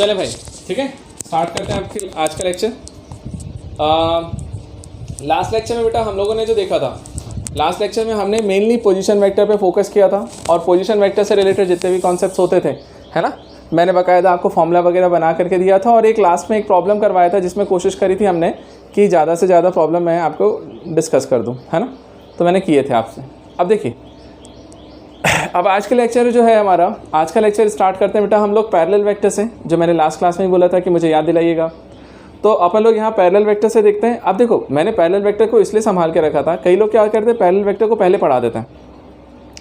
चले भाई, ठीक है, स्टार्ट करते हैं आपके आज का लेक्चर। लास्ट लेक्चर में बेटा हम लोगों ने जो देखा था, लास्ट लेक्चर में हमने मेनली पोजीशन वेक्टर पे फोकस किया था और पोजीशन वेक्टर से रिलेटेड जितने भी कॉन्सेप्ट्स होते थे, है ना, मैंने बाकायदा आपको फॉर्मूला वगैरह बना करके दिया था और एक लास्ट में एक प्रॉब्लम करवाया था जिसमें कोशिश करी थी हमने कि ज़्यादा से ज़्यादा प्रॉब्लम मैं आपको डिस्कस कर दूँ, है ना, तो मैंने किए थे आपसे। अब देखिए, अब आज का लेक्चर जो है हमारा, आज का लेक्चर स्टार्ट करते हैं बेटा हम लोग पैरेलल वेक्टर से, जो मैंने लास्ट क्लास में ही बोला था कि मुझे याद दिलाइएगा। तो अपन लोग यहाँ पैरेलल वेक्टर से देखते हैं। अब देखो, मैंने पैरेलल वेक्टर को इसलिए संभाल के रखा था, कई लोग क्या करते हैं पैरेलल वेक्टर को पहले पढ़ा देते हैं,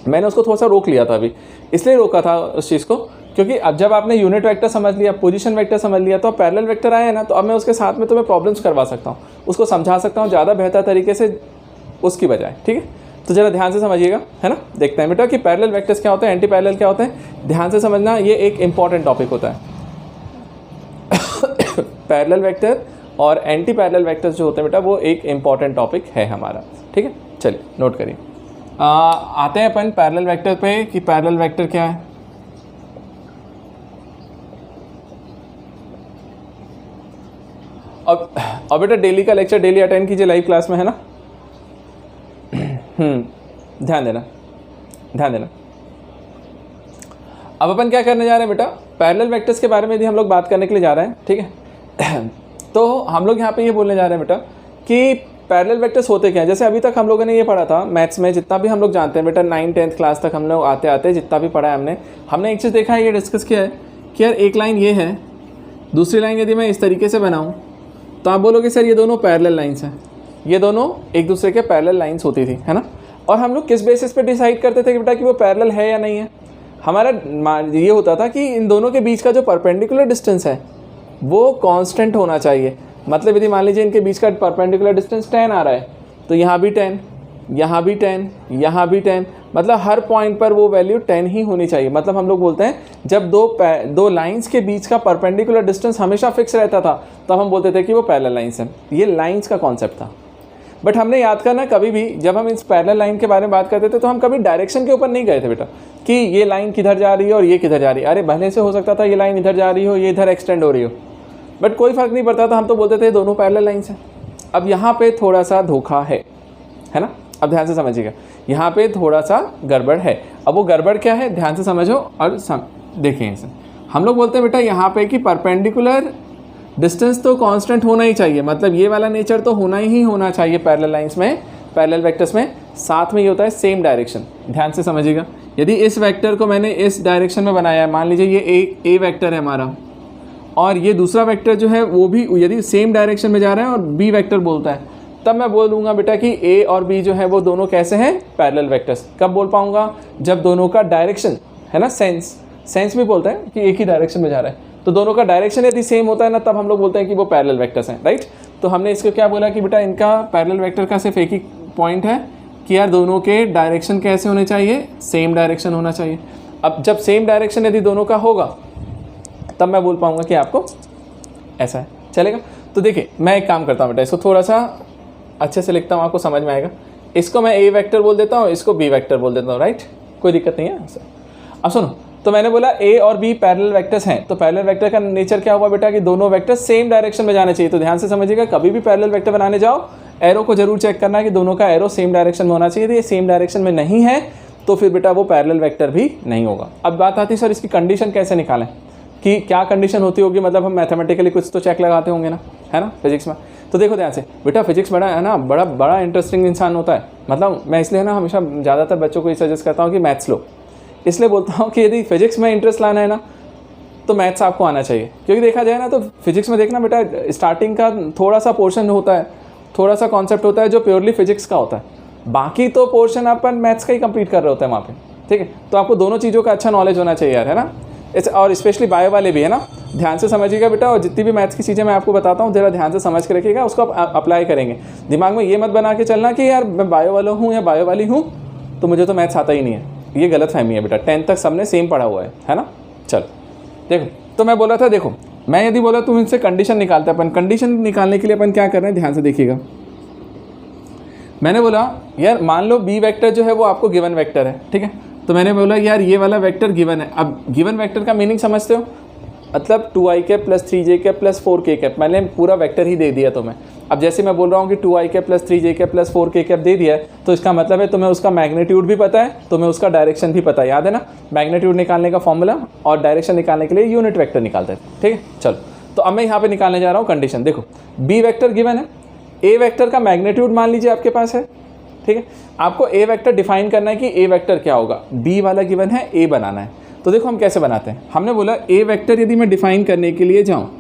मैंने उसको थोड़ा सा रोक लिया था अभी, इसलिए रोका था उस चीज़ को, क्योंकि अब जब आपने यूनिट वेक्टर समझ लिया, पोजीशन वेक्टर समझ लिया, तो अब पैरेलल वेक्टर आए हैं ना, तो अब मैं उसके साथ में तुम्हें प्रॉब्लम्स करवा सकता हूँ, उसको समझा सकता हूँ ज़्यादा बेहतर तरीके से उसकी बजाय, ठीक है। तो जरा ध्यान से समझिएगा, है ना। देखते हैं बेटा कि पैरेलल वेक्टर्स क्या होते हैं, एंटी पैरेलल क्या होते हैं, ध्यान से समझना, ये एक इंपॉर्टेंट टॉपिक होता है। पैरेलल वेक्टर और एंटी पैरेलल वेक्टर्स जो होते हैं बेटा, वो एक इंपॉर्टेंट टॉपिक है हमारा, ठीक है। चलिए नोट करिए, आते हैं अपन पैरेलल वेक्टर पे कि पैरेलल वेक्टर क्या है। अब बेटा डेली का लेक्चर डेली अटेंड कीजिए लाइव क्लास में, है ना। ध्यान देना, ध्यान देना। अब अपन क्या करने जा रहे हैं बेटा, पैरेलल वेक्टर्स के बारे में भी हम लोग बात करने के लिए जा रहे हैं, ठीक है। तो हम लोग यहाँ पे ये बोलने जा रहे हैं बेटा कि पैरेलल वेक्टर्स होते क्या हैं। जैसे अभी तक हम लोगों ने ये पढ़ा था मैथ्स में, जितना भी हम लोग जानते हैं बेटा, 9th-10th क्लास तक हम लोग आते आते जितना भी पढ़ा है हमने एक चीज़ देखा है, ये डिस्कस किया है कि यार एक लाइन ये है, दूसरी लाइन यदि मैं इस तरीके से बनाऊँ तो आप बोलोगे सर ये दोनों पैरेलल लाइन्स हैं, ये दोनों एक दूसरे के पैरेलल लाइन्स होती थी, है ना। और हम लोग किस बेसिस पे डिसाइड करते थे कि बेटा कि वो पैरेलल है या नहीं है। हमारा ये होता था कि इन दोनों के बीच का जो परपेंडिकुलर डिस्टेंस है वो कांस्टेंट होना चाहिए। मतलब यदि मान लीजिए इनके बीच का परपेंडिकुलर डिस्टेंस 10 आ रहा है, तो यहाँ भी 10, यहाँ भी 10, यहाँ भी 10, मतलब हर पॉइंट पर वो वैल्यू 10 ही होनी चाहिए। मतलब हम लोग बोलते हैं जब दो लाइंस के बीच का परपेंडिकुलर डिस्टेंस हमेशा फिक्स रहता था, तब हम बोलते थे कि वो पैरेलल लाइंस हैं। ये लाइंस का कॉन्सेप्ट था। बट हमने याद करना, कभी भी जब हम इस पैरेलल लाइन के बारे में बात करते थे तो हम कभी डायरेक्शन के ऊपर नहीं गए थे बेटा कि ये लाइन किधर जा रही है और ये किधर जा रही है। अरे भले से हो सकता था ये लाइन इधर जा रही हो, ये इधर एक्सटेंड हो रही हो, बट कोई फ़र्क नहीं पड़ता था, हम तो बोलते थे दोनों पैरेलल लाइन्स हैं। अब यहाँ पे थोड़ा सा धोखा है ना। अब ध्यान से समझिएगा, यहाँ पे थोड़ा सा गड़बड़ है। अब वो गड़बड़ क्या है, ध्यान से समझो और देखें इसे। हम लोग बोलते हैं बेटा यहाँ पे कि परपेंडिकुलर डिस्टेंस तो कांस्टेंट होना ही चाहिए, मतलब ये वाला नेचर तो होना ही होना चाहिए पैरेलल लाइंस में, पैरेलल वेक्टर्स में। साथ में ये होता है सेम डायरेक्शन। ध्यान से समझिएगा, यदि इस वेक्टर को मैंने इस डायरेक्शन में बनाया है, मान लीजिए ये ए वेक्टर है हमारा, और ये दूसरा वेक्टर जो है वो भी यदि सेम डायरेक्शन में जा रहा है और बी वेक्टर बोलता है, तब मैं बोल दूंगा बेटा कि ए और बी जो है वो दोनों कैसे हैं, पैरेलल वेक्टर्स। कब बोल पाऊंगा, जब दोनों का डायरेक्शन है ना, सेंस भी बोलता है कि एक ही डायरेक्शन में जा रहा है, तो दोनों का डायरेक्शन यदि सेम होता है ना, तब हम लोग बोलते हैं कि वो पैरेलल वेक्टर्स हैं, राइट। तो हमने इसको क्या बोला कि बेटा इनका पैरेलल वेक्टर का सिर्फ एक ही पॉइंट है कि यार दोनों के डायरेक्शन कैसे होने चाहिए, सेम डायरेक्शन होना चाहिए। अब जब सेम डायरेक्शन यदि दोनों का होगा, तब मैं बोल पाऊंगा कि आपको ऐसा है, चलेगा। तो देखिए, मैं एक काम करता हूँ बेटा, इसको थोड़ा सा अच्छे से लिखता हूँ, आपको समझ में आएगा। इसको मैं ए वेक्टर बोल देता हूँ, इसको बी वेक्टर बोल देता हूँ, राइट, कोई दिक्कत नहीं है। अब सुनो, तो मैंने बोला ए और बी पैरेलल वेक्टर्स हैं, तो पैरेलल वेक्टर का नेचर क्या हुआ बेटा कि दोनों वेक्टर सेम डायरेक्शन में जाने चाहिए। तो ध्यान से समझिएगा, कभी भी पैरेलल वेक्टर बनाने जाओ, एरो को जरूर चेक करना है कि दोनों का एरो सेम डायरेक्शन में होना चाहिए। तो ये सेम डायरेक्शन में नहीं है तो फिर बेटा वो पैरेलल वेक्टर भी नहीं होगा। अब बात आती है सर इसकी कंडीशन कैसे निकालें, कि क्या कंडीशन होती होगी, मतलब हम मैथमेटिकली कुछ तो चेक लगाते होंगे ना, है ना, फिजिक्स में। तो देखो ध्यान से बेटा, फिजिक्स बड़ा है ना, बड़ा इंटरेस्टिंग इंसान होता है। मतलब मैं इसलिए ना हमेशा ज़्यादातर बच्चों को ये सजेस्ट करता हूँ कि मैथ्स लो, इसलिए बोलता हूँ कि यदि फिजिक्स में इंटरेस्ट लाना है ना, तो मैथ्स आपको आना चाहिए। क्योंकि देखा जाए ना तो फिजिक्स में देखना बेटा, स्टार्टिंग का थोड़ा सा पोर्शन होता है, थोड़ा सा कॉन्सेप्ट होता है जो प्योरली फिजिक्स का होता है, बाकी तो पोर्शन अपन मैथ्स का ही कंप्लीट कर रहे होते हैं वहाँ पे, ठीक है। तो आपको दोनों चीज़ों का अच्छा नॉलेज होना चाहिए यार, है ना। और स्पेशली बायो वाले भी, है ना। ध्यान से समझिएगा बेटा, और जितनी भी मैथ्स की चीज़ें मैं आपको बताता हूँ, जरा ध्यान से समझ के रखिएगा, उसको आप अप्लाई करेंगे। दिमाग में ये मत बना के चलना कि यार मैं बायो वाला हूँ या बायो वाली हूँ तो मुझे तो मैथ्स आता ही नहीं है, ये गलत फहमी है बेटा। 10th तक सबने सेम पढ़ा हुआ है ना। चलो देखो, तो मैं बोला था, देखो मैं यदि बोला तुम इनसे कंडीशन निकालते, अपन कंडीशन निकालने के लिए अपन क्या कर रहे हैं, ध्यान से देखिएगा। मैंने बोला यार मान लो बी वेक्टर जो है वो आपको गिवन वेक्टर है, ठीक है। तो मैंने बोला यार ये वाला वेक्टर गिवन है। अब गिवन वेक्टर का मीनिंग समझते हो, मतलब 2i cap plus 3j cap plus 4k cap, मैंने पूरा वेक्टर ही दे दिया तुम्हें। अब जैसे मैं बोल रहा हूँ कि 2i cap plus 3j cap plus 4k cap दे दिया है, तो इसका मतलब है तुम्हें उसका मैग्नीट्यूड भी पता है, तुम्हें उसका डायरेक्शन भी पता है, याद है ना। मैग्नीट्यूड निकालने का फॉर्मूला और डायरेक्शन निकालने के लिए यूनिट वेक्टर निकालते हैं, ठीक है। चलो तो अब मैं यहाँ पे निकालने जा रहा हूँ कंडीशन। देखो बी वेक्टर गिवन है, ए वेक्टर का मैग्नीट्यूड मान लीजिए आपके पास है, ठीक है। आपको ए वेक्टर डिफाइन करना है कि ए वेक्टर क्या होगा, बी वाला गिवन है, ए बनाना है। तो देखो हम कैसे बनाते हैं, हमने बोला ए वेक्टर यदि मैं डिफाइन करने के लिए जाऊँ,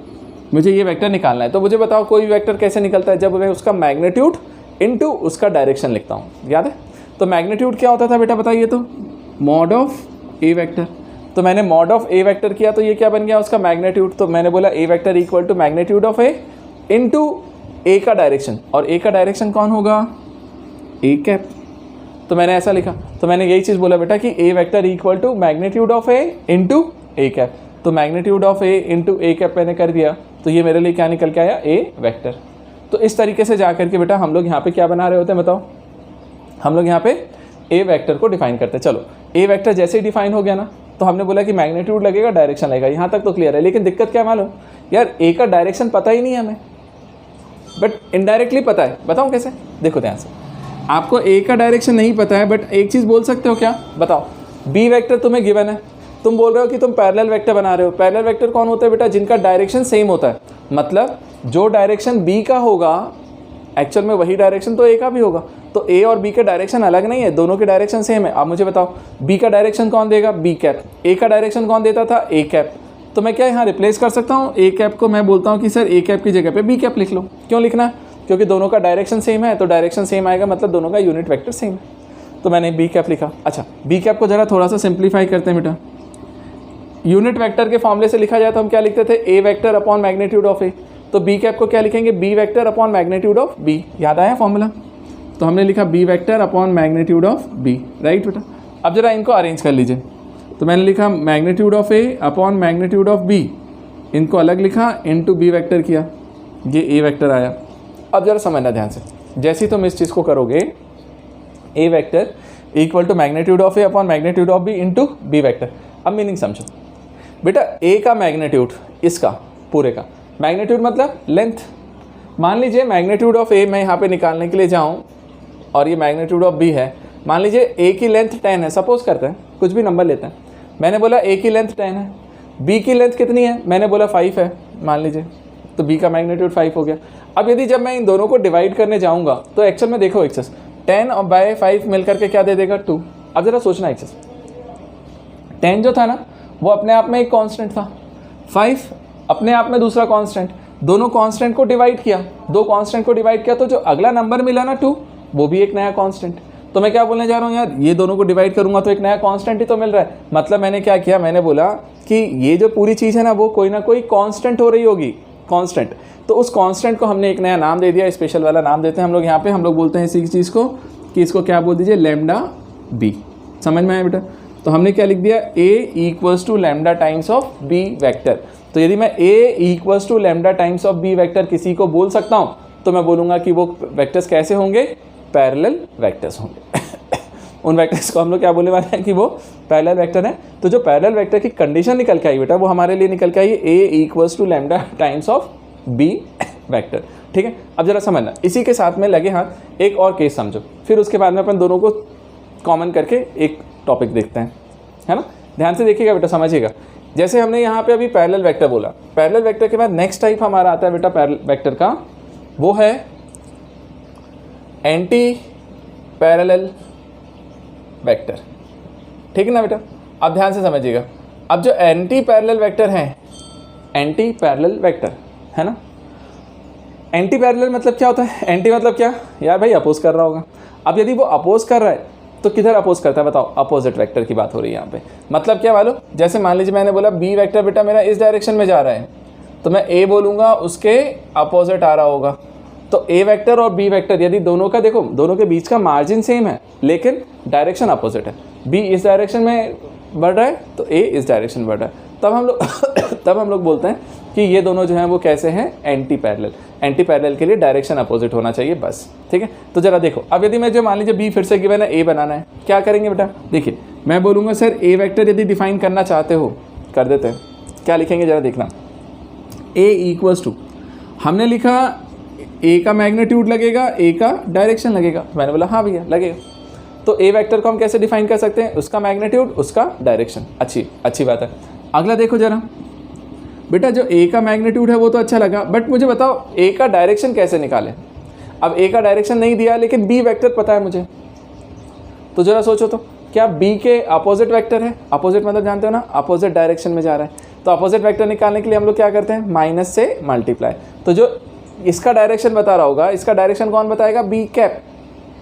मुझे ये वेक्टर निकालना है, तो मुझे बताओ कोई वेक्टर कैसे निकलता है, जब मैं उसका मैग्नीट्यूड इनटू उसका डायरेक्शन लिखता हूँ, याद है। तो मैग्नीट्यूड क्या होता था बेटा बताइए, तो मॉड ऑफ ए वेक्टर। तो मैंने मॉड ऑफ ए वेक्टर किया तो ये क्या बन गया उसका मैग्नीट्यूड। तो मैंने बोला a vector equal to magnitude of a into a का डायरेक्शन, और ए का डायरेक्शन कौन होगा, ए कैप। तो मैंने ऐसा लिखा, तो मैंने यही चीज़ बोला बेटा कि a vector equal to magnitude of A into a cap. तो magnitude of A into a cap मैंने कर दिया, तो ये मेरे लिए क्या निकल के आया, ए वेक्टर। तो इस तरीके से जा करके बेटा हम लोग यहाँ पे क्या बना रहे होते हैं बताओ, हम लोग यहाँ पे ए वेक्टर को डिफाइन करते हैं। चलो ए वेक्टर जैसे ही डिफाइन हो गया ना, तो हमने बोला कि मैग्नीट्यूड लगेगा, डायरेक्शन लगेगा, यहाँ तक तो क्लियर है। लेकिन दिक्कत क्या मालूम यार, ए का डायरेक्शन पता ही नहीं है हमें, बट इनडायरेक्टली पता है। बताऊँ कैसे, देखो ध्यान से, आपको ए का डायरेक्शन नहीं पता है, बट एक चीज़ बोल सकते हो क्या, बताओ। बी वेक्टर तुम्हें गिवन है, तुम बोल रहे हो कि तुम पैरेलल वेक्टर बना रहे हो। पैरेलल वेक्टर कौन होता है बेटा, जिनका डायरेक्शन सेम होता है, मतलब जो डायरेक्शन बी का होगा एक्चुअल में वही डायरेक्शन तो ए का भी होगा। तो ए और बी के डायरेक्शन अलग नहीं है, दोनों के डायरेक्शन सेम है। अब मुझे बताओ बी का डायरेक्शन कौन देगा, बी कैप। ए का डायरेक्शन कौन देता था, ए कैप। तो मैं क्या यहाँ रिप्लेस कर सकता हूँ, ए कैप को मैं बोलता हूँ कि सर ए कैप की जगह पे बी कैप लिख लो। क्यों लिखना है, क्योंकि दोनों का डायरेक्शन सेम है, तो डायरेक्शन सेम आएगा मतलब दोनों का यूनिट वेक्टर सेम है। तो मैंने बी कैप लिखा। अच्छा बी कैप को ज़रा थोड़ा सा सिंप्लीफाई करते हैं बेटा। यूनिट वेक्टर के फॉर्मूले से लिखा जाए तो हम क्या लिखते थे, A vector upon magnitude of A. तो बी कैप को क्या लिखेंगे, B vector upon magnitude of B. याद आया फॉर्मूला, तो हमने लिखा B vector upon magnitude of B, right बेटा। अब जरा इनको अरेंज कर लीजिए। तो मैंने लिखा magnitude of A upon magnitude of B, इनको अलग लिखा, इनटू बी वेक्टर किया, ये ए वेक्टर आया। अब जरा समझना ध्यान से, जैसे ही तुम इस चीज़ को करोगे, a vector equal to magnitude of A upon magnitude of B into B vector. अब मीनिंग समझो बेटा, ए का मैग्नीट्यूड, इसका पूरे का मैग्नीट्यूड मतलब लेंथ। मान लीजिए मैग्नीट्यूड ऑफ ए मैं यहाँ पे निकालने के लिए जाऊँ और ये मैग्नीट्यूड ऑफ बी है। मान लीजिए ए की लेंथ 10 है, सपोज करते हैं, कुछ भी नंबर लेते हैं। मैंने बोला ए की लेंथ 10 है, बी की लेंथ कितनी है, मैंने बोला 5 है मान लीजिए, तो बी का मैग्नीट्यूड 5 हो गया। अब यदि जब मैं इन दोनों को डिवाइड करने जाऊँगा तो एक्चुअल में देखो एक्सेस 10 और बाय 5 मिल करके क्या दे देगा, 2। अब ज़रा सोचना एक्सेस, 10 जो था ना वो अपने आप में एक कांस्टेंट था, 5 अपने आप में दूसरा कांस्टेंट, दोनों कांस्टेंट को डिवाइड किया, दो कांस्टेंट को डिवाइड किया तो जो अगला नंबर मिला ना 2, वो भी एक नया कांस्टेंट। तो मैं क्या बोलने जा रहा हूँ यार, ये दोनों को डिवाइड करूँगा तो एक नया कांस्टेंट ही तो मिल रहा है। मतलब मैंने क्या किया, मैंने बोला कि ये जो पूरी चीज़ है ना वो कोई ना कोई कांस्टेंट हो रही होगी, कांस्टेंट। तो उस कांस्टेंट को हमने एक नया नाम दे दिया, स्पेशल वाला नाम देते हैं हम लोग यहाँ पे। हम लोग बोलते हैं इसी चीज़ को कि इसको क्या बोल दीजिए, लैम्डा बी। समझ में आया बेटा। तो हमने क्या लिख दिया, a equals to lambda times of B vector. तो यदि मैं a equals to lambda times of B vector किसी को बोल सकता हूँ तो मैं बोलूँगा कि वो वेक्टर्स कैसे होंगे, पैरेलल वेक्टर्स होंगे। उन वेक्टर्स को हम लोग क्या बोलने वाले हैं कि वो पैरेलल वेक्टर हैं। तो जो पैरेलल वेक्टर की कंडीशन निकल के आई बेटा, वो हमारे लिए निकल के आई a equals to lambda times of B vector. ठीक है, अब जरा समझना, इसी के साथ में लगे हाथ एक और केस समझो, फिर उसके बाद में अपन दोनों को कॉमन करके एक टॉपिक देखते हैं, है ना। ध्यान से देखिएगा बेटा, समझिएगा। जैसे हमने यहाँ पे अभी पैरेलल वेक्टर बोला, पैरेलल वेक्टर के बाद नेक्स्ट टाइप हमारा आता है बेटा पैरेलल वेक्टर का, वो है एंटी पैरेलल वेक्टर। ठीक है ना बेटा। अब ध्यान से समझिएगा, अब जो एंटी पैरेलल वेक्टर हैं, एंटी पैरेलल वेक्टर है ना, एंटी पैरेलल मतलब क्या होता है, एंटी मतलब क्या यार भाई, अपोज कर रहा होगा। अब यदि वो अपोज कर रहा है तो किधर अपोज करता है बताओ, अपोजिट वेक्टर की बात हो रही है यहाँ पे। मतलब क्या मालूम, जैसे मान लीजिए मैंने बोला बी वेक्टर बेटा मेरा इस डायरेक्शन में जा रहा है, तो मैं ए बोलूँगा उसके अपोजिट आ रहा होगा। तो ए वेक्टर और बी वेक्टर यदि दोनों का देखो, दोनों के बीच का मार्जिन सेम है लेकिन डायरेक्शन अपोजिट है, बी इस डायरेक्शन में बढ़ रहा है तो ए इस डायरेक्शन बढ़ रहा है, तब हम लोग बोलते हैं कि ये दोनों जो हैं वो कैसे हैं, एंटी पैरेलल। एंटी पैरेलल के लिए डायरेक्शन अपोजिट होना चाहिए बस। ठीक है, तो जरा देखो, अब यदि मैं जो मान लीजिए बी फिर से गिवन है, ए बनाना है, क्या करेंगे बेटा, देखिए मैं बोलूँगा सर ए वेक्टर यदि डिफाइन करना चाहते हो कर देते हैं। क्या लिखेंगे ज़रा देखना। ए इक्वल्स टू, हमने लिखा ए का मैग्नीट्यूड लगेगा, ए का डायरेक्शन लगेगा। तो मैंने बोला हाँ भैया लगेगा। तो ए वेक्टर को हम कैसे डिफाइन कर सकते हैं, उसका मैग्नीट्यूड, उसका डायरेक्शन। अच्छी बात है। अगला देखो जरा बेटा, जो ए का मैग्नीट्यूड है वो तो अच्छा लगा, बट मुझे बताओ ए का डायरेक्शन कैसे निकालें। अब ए का डायरेक्शन नहीं दिया लेकिन बी वेक्टर पता है मुझे, तो ज़रा सोचो तो क्या बी के अपोजिट वेक्टर है, अपोजिट मतलब जानते हो ना, अपोजिट डायरेक्शन में जा रहा है। तो अपोजिट वेक्टर निकालने के लिए हम लोग क्या करते हैं, माइनस से मल्टीप्लाई। तो जो इसका डायरेक्शन बता रहा होगा, इसका डायरेक्शन कौन बताएगा, बी कैप,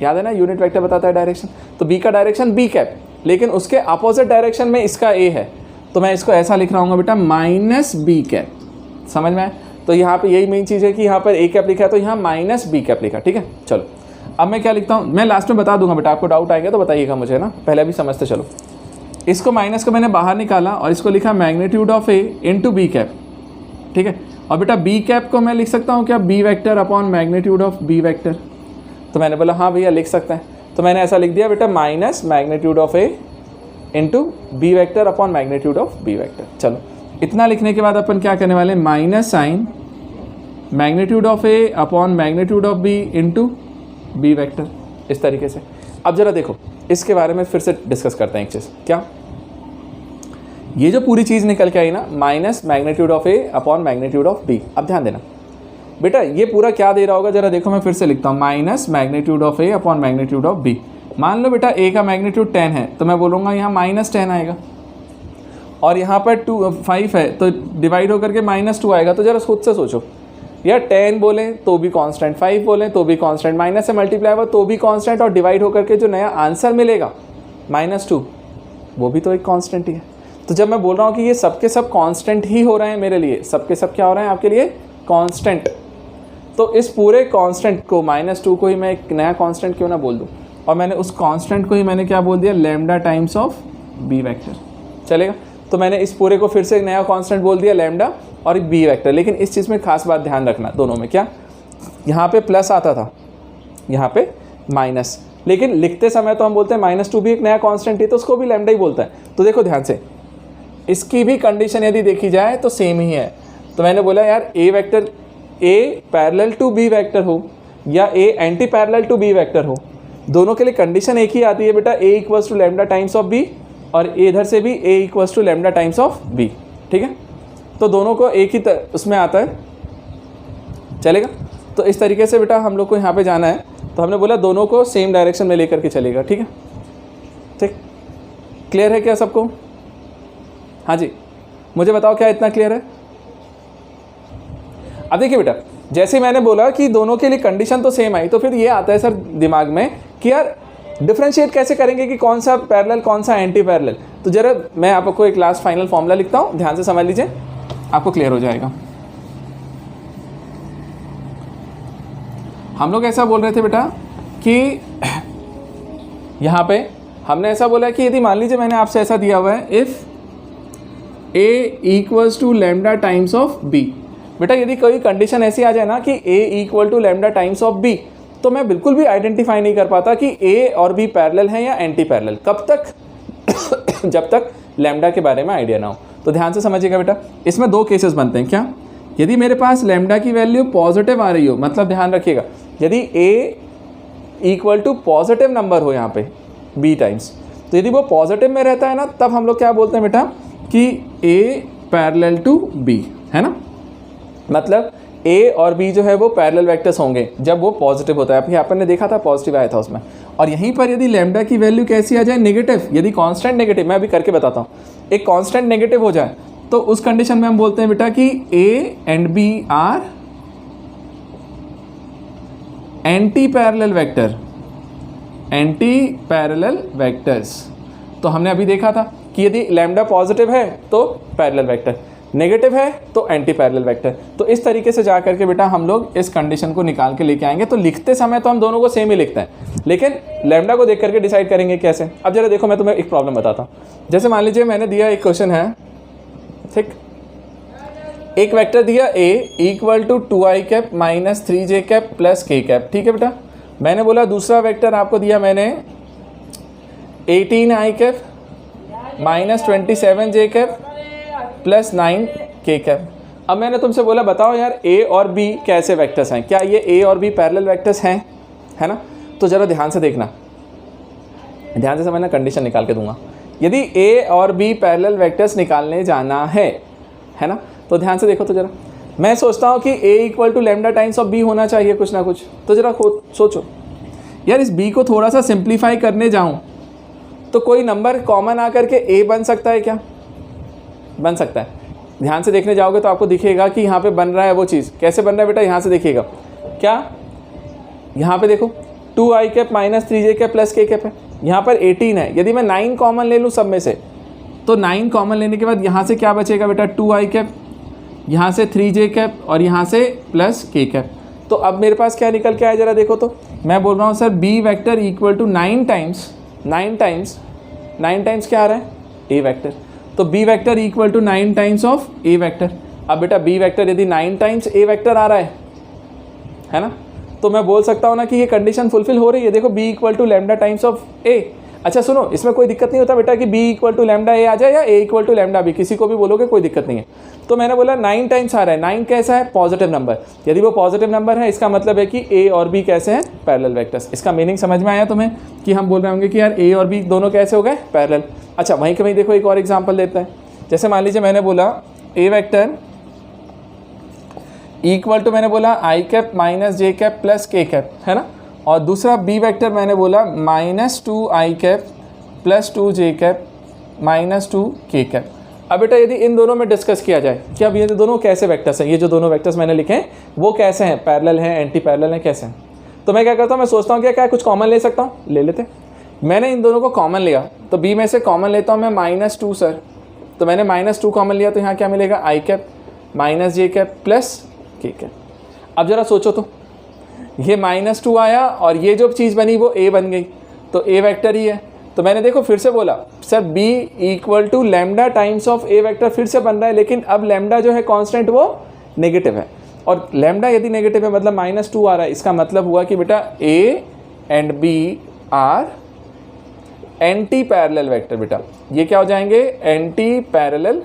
याद है ना, यूनिट वेक्टर बताता है डायरेक्शन। तो बी का डायरेक्शन बी कैप, लेकिन उसके अपोजिट डायरेक्शन में इसका ए है, तो मैं इसको ऐसा लिख रहा हूँ बेटा माइनस बी कैप। समझ में आए? तो यहाँ पे यही मेन चीज़ है कि यहाँ पर ए कैप लिखा है तो यहाँ माइनस बी कैप लिखा। ठीक है, चलो अब मैं क्या लिखता हूँ, मैं लास्ट में बता दूंगा बेटा, आपको डाउट आएगा तो बताइएगा मुझे ना, पहले भी समझते चलो। इसको माइनस को मैंने बाहर निकाला और इसको लिखा magnitude of A into B cap. ठीक है, और बेटा बी कैप को मैं लिख सकता हूँ क्या, B vector upon magnitude of B vector. तो मैंने बोला हाँ भैया लिख सकते हैं, तो मैंने ऐसा लिख दिया बेटा minus magnitude of A into B vector upon magnitude of B vector. चलो इतना लिखने के बाद अपन क्या करने वाले हैं, minus sign magnitude of A upon magnitude of B into B vector, इस तरीके से। अब जरा देखो इसके बारे में फिर से डिस्कस करते हैं एक चीज़, क्या ये जो पूरी चीज़ निकल के आई ना, minus magnitude of A upon magnitude of B. अब ध्यान देना बेटा, ये पूरा क्या दे रहा होगा, जरा देखो मैं फिर से लिखता हूँ, minus magnitude of A upon magnitude of B. मान लो बेटा ए का मैग्नीट्यूड 10 है, तो मैं बोलूँगा यहाँ माइनस 10 आएगा, और यहाँ पर 5 है तो डिवाइड होकर के -2 आएगा। तो जरा खुद से सोचो यार, 10 बोलें तो भी कांस्टेंट, 5 बोलें तो भी कांस्टेंट, माइनस से मल्टीप्लाई हुआ तो भी कांस्टेंट, और डिवाइड होकर के जो नया आंसर मिलेगा -2 वो भी तो एक कांस्टेंट ही है। तो जब मैं बोल रहा हूँ कि ये सबके सब कांस्टेंट ही हो रहे हैं मेरे लिए, सबके सब क्या हो रहे हैं आपके लिए, कांस्टेंट, तो इस पूरे कांस्टेंट को -2 को ही मैं एक नया कांस्टेंट क्यों ना बोल दूँ, और मैंने उस कांस्टेंट को ही मैंने क्या बोल दिया, lambda times of B vector. चलेगा, तो मैंने इस पूरे को फिर से एक नया कांस्टेंट बोल दिया लैम्डा और बी वेक्टर। लेकिन इस चीज़ में खास बात ध्यान रखना, दोनों में क्या, यहाँ पे प्लस आता था, यहाँ पे माइनस, लेकिन लिखते समय तो हम बोलते हैं -2 भी एक नया कांस्टेंट है तो उसको भी लैम्डा ही बोलता है। तो देखो ध्यान से, इसकी भी कंडीशन यदि देखी जाए तो सेम ही है। तो मैंने बोला यार a vector a parallel to b vector हो या a anti parallel to b vector हो, दोनों के लिए कंडीशन एक ही आती है बेटा, a equals to lambda times of B, और इधर से भी a equals to lambda times of b. ठीक है, तो दोनों को एक ही उसमें आता है, चलेगा। तो इस तरीके से बेटा हम लोग को यहाँ पे जाना है, तो हमने बोला दोनों को सेम डायरेक्शन में लेकर के चलेगा। ठीक है, ठीक, क्लियर है क्या सबको? हाँ जी, मुझे बताओ क्या इतना क्लियर है? अब देखिए बेटा, जैसे मैंने बोला कि दोनों के लिए कंडीशन तो सेम आई, तो फिर ये आता है सर दिमाग में कि यार डिफरेंशिएट कैसे करेंगे कि कौन सा पैरेलल कौन सा एंटी पैरेलल। तो जरा मैं आपको एक लास्ट फाइनल फॉर्मूला लिखता हूँ, ध्यान से समझ लीजिए, आपको क्लियर हो जाएगा। हम लोग ऐसा बोल रहे थे बेटा कि यहाँ पे हमने ऐसा बोला कि यदि मान लीजिए मैंने आपसे ऐसा दिया हुआ है, if a equals to lambda times of b. बेटा यदि कोई कंडीशन ऐसी आ जाए ना कि a equal to lambda times of b, तो मैं बिल्कुल भी आइडेंटिफाई नहीं कर पाता कि ए और बी पैरेलल है या एंटी पैरेलल। कब तक? जब तक लैम्डा के बारे में आइडिया ना हो। तो ध्यान से समझिएगा बेटा, इसमें दो केसेस बनते हैं। क्या? यदि मेरे पास लैम्डा की वैल्यू पॉजिटिव आ रही हो, मतलब ध्यान रखिएगा, यदि ए इक्वल टू पॉजिटिव नंबर हो यहाँ पे बी टाइम्स, तो यदि वो पॉजिटिव में रहता है ना, तब हम लोग क्या बोलते हैं बेटा कि ए पैरेलल टू बी, है ना। मतलब ए और बी जो है वो पैरेलल वेक्टर्स होंगे जब वो पॉजिटिव होता है। अभी अपन ने देखा था पॉजिटिव आया था उसमें। और यहीं पर यदि लैम्डा की वैल्यू कैसी आ जाए, नेगेटिव, यदि कांस्टेंट नेगेटिव, मैं अभी करके बताता हूँ, एक कांस्टेंट नेगेटिव हो जाए, तो उस कंडीशन में हम बोलते हैं बेटा कि A and B are anti parallel vector, anti parallel vectors. तो हमने अभी देखा था कि यदि लैम्डा पॉजिटिव है तो पैरेलल वेक्टर, नेगेटिव है तो एंटी पैरेलल वेक्टर। तो इस तरीके से जा करके बेटा हम लोग इस कंडीशन को निकाल के लेके आएंगे। तो लिखते समय तो हम दोनों को सेम ही लिखते हैं, लेकिन लैम्डा को देख करके डिसाइड करेंगे कैसे। अब जरा देखो, मैं तुम्हें एक प्रॉब्लम बताता हूँ। जैसे मान लीजिए मैंने दिया एक क्वेश्चन है, ठीक, एक वेक्टर दिया a equal to 2i cap minus 3j cap plus k cap, ठीक है बेटा। मैंने बोला दूसरा वेक्टर आपको दिया मैंने 18i cap minus 27j cap plus 9 के कैप। अब मैंने तुमसे बोला बताओ यार ए और बी कैसे वेक्टर्स हैं, क्या ये ए और बी पैरेलल वेक्टर्स हैं, है ना? तो ज़रा ध्यान से देखना, ध्यान से समझना, कंडीशन निकाल के दूंगा। यदि ए और बी पैरेलल वेक्टर्स निकालने जाना है ना, तो ध्यान से देखो तो ज़रा। मैं सोचता हूँ कि a equal to lambda times of b होना चाहिए कुछ ना कुछ, तो ज़रा सोचो यार, इस बी को थोड़ा सा सिंप्लीफाई करने जाऊँ तो कोई नंबर कॉमन आकर के ए बन सकता है क्या? बन सकता है। ध्यान से देखने जाओगे तो आपको दिखेगा कि यहाँ पे बन रहा है वो चीज़। कैसे बन रहा है बेटा? यहाँ से देखिएगा, क्या यहाँ पे देखो 2i cap minus 3j cap plus k cap है, यहाँ पर 18 है। यदि मैं 9 कॉमन ले लूँ सब में से, तो 9 कॉमन लेने के बाद यहाँ से क्या बचेगा बेटा? 2i कैप, यहाँ से 3j कैप और यहाँ से प्लस k कैप। तो अब मेरे पास क्या निकल के आया ज़रा देखो तो। मैं बोल रहा हूँ sir b vector equal to 9 times क्या आ रहा है? a vector. तो b vector equal to 9 times of a vector. अब बेटा b वेक्टर यदि 9 टाइम्स a वेक्टर आ रहा है ना, तो मैं बोल सकता हूँ ना कि ये कंडीशन फुलफिल हो रही है। देखो b equal to lambda times of a। अच्छा सुनो, इसमें कोई दिक्कत नहीं होता बेटा कि b equal to lambda a आ जाए या a equal to lambda b, किसी को भी बोलोगे कोई दिक्कत नहीं है। तो मैंने बोला 9 टाइम्स आ रहा है, 9 कैसा है? Positive number. यदि वो पॉजिटिव नंबर है इसका मतलब है कि a और b कैसे हैं? Parallel vectors. इसका मीनिंग समझ में आया तुम्हें कि हम बोल रहे होंगे कि यार a और b दोनों कैसे हो गए? पैरेलल। अच्छा वहीं के वहीं देखो एक और एग्जाम्पल देता है। जैसे मान लीजिए मैंने बोला a वेक्टर इक्वल टू, मैंने बोला i cap minus j cap plus k cap, है ना, और दूसरा b वेक्टर मैंने बोला minus 2i cap plus 2j cap minus 2k cap. अब बेटा यदि इन दोनों में डिस्कस किया जाए कि अब ये दोनों कैसे वेक्टर्स हैं, ये जो दोनों वेक्टर्स मैंने लिखे हैं वो कैसे हैं? पैरेलल हैं, एंटी पैरेलल हैं, कैसे हैं? तो मैं क्या करता हूँ, मैं सोचता हूँ क्या कुछ कॉमन ले सकता हूँ, ले लेते। मैंने इन दोनों को कॉमन लिया, तो b में से कॉमन लेता हूँ मैं -2 सर। तो मैंने -2 कॉमन लिया, तो यहाँ क्या मिलेगा? i cap minus j cap plus k cap. अब ज़रा सोचो तो, ये -2 आया और ये जो चीज़ बनी वो a बन गई, तो a वेक्टर ही है। तो मैंने देखो फिर से बोला sir b equal to lambda times of a vector फिर से बन रहा है, लेकिन अब लेमडा जो है कांस्टेंट वो नेगेटिव है, और लेमडा यदि नेगेटिव है मतलब -2 आ रहा है, इसका मतलब हुआ कि बेटा a and b are anti parallel vector. बेटा ये क्या हो जाएंगे? Anti parallel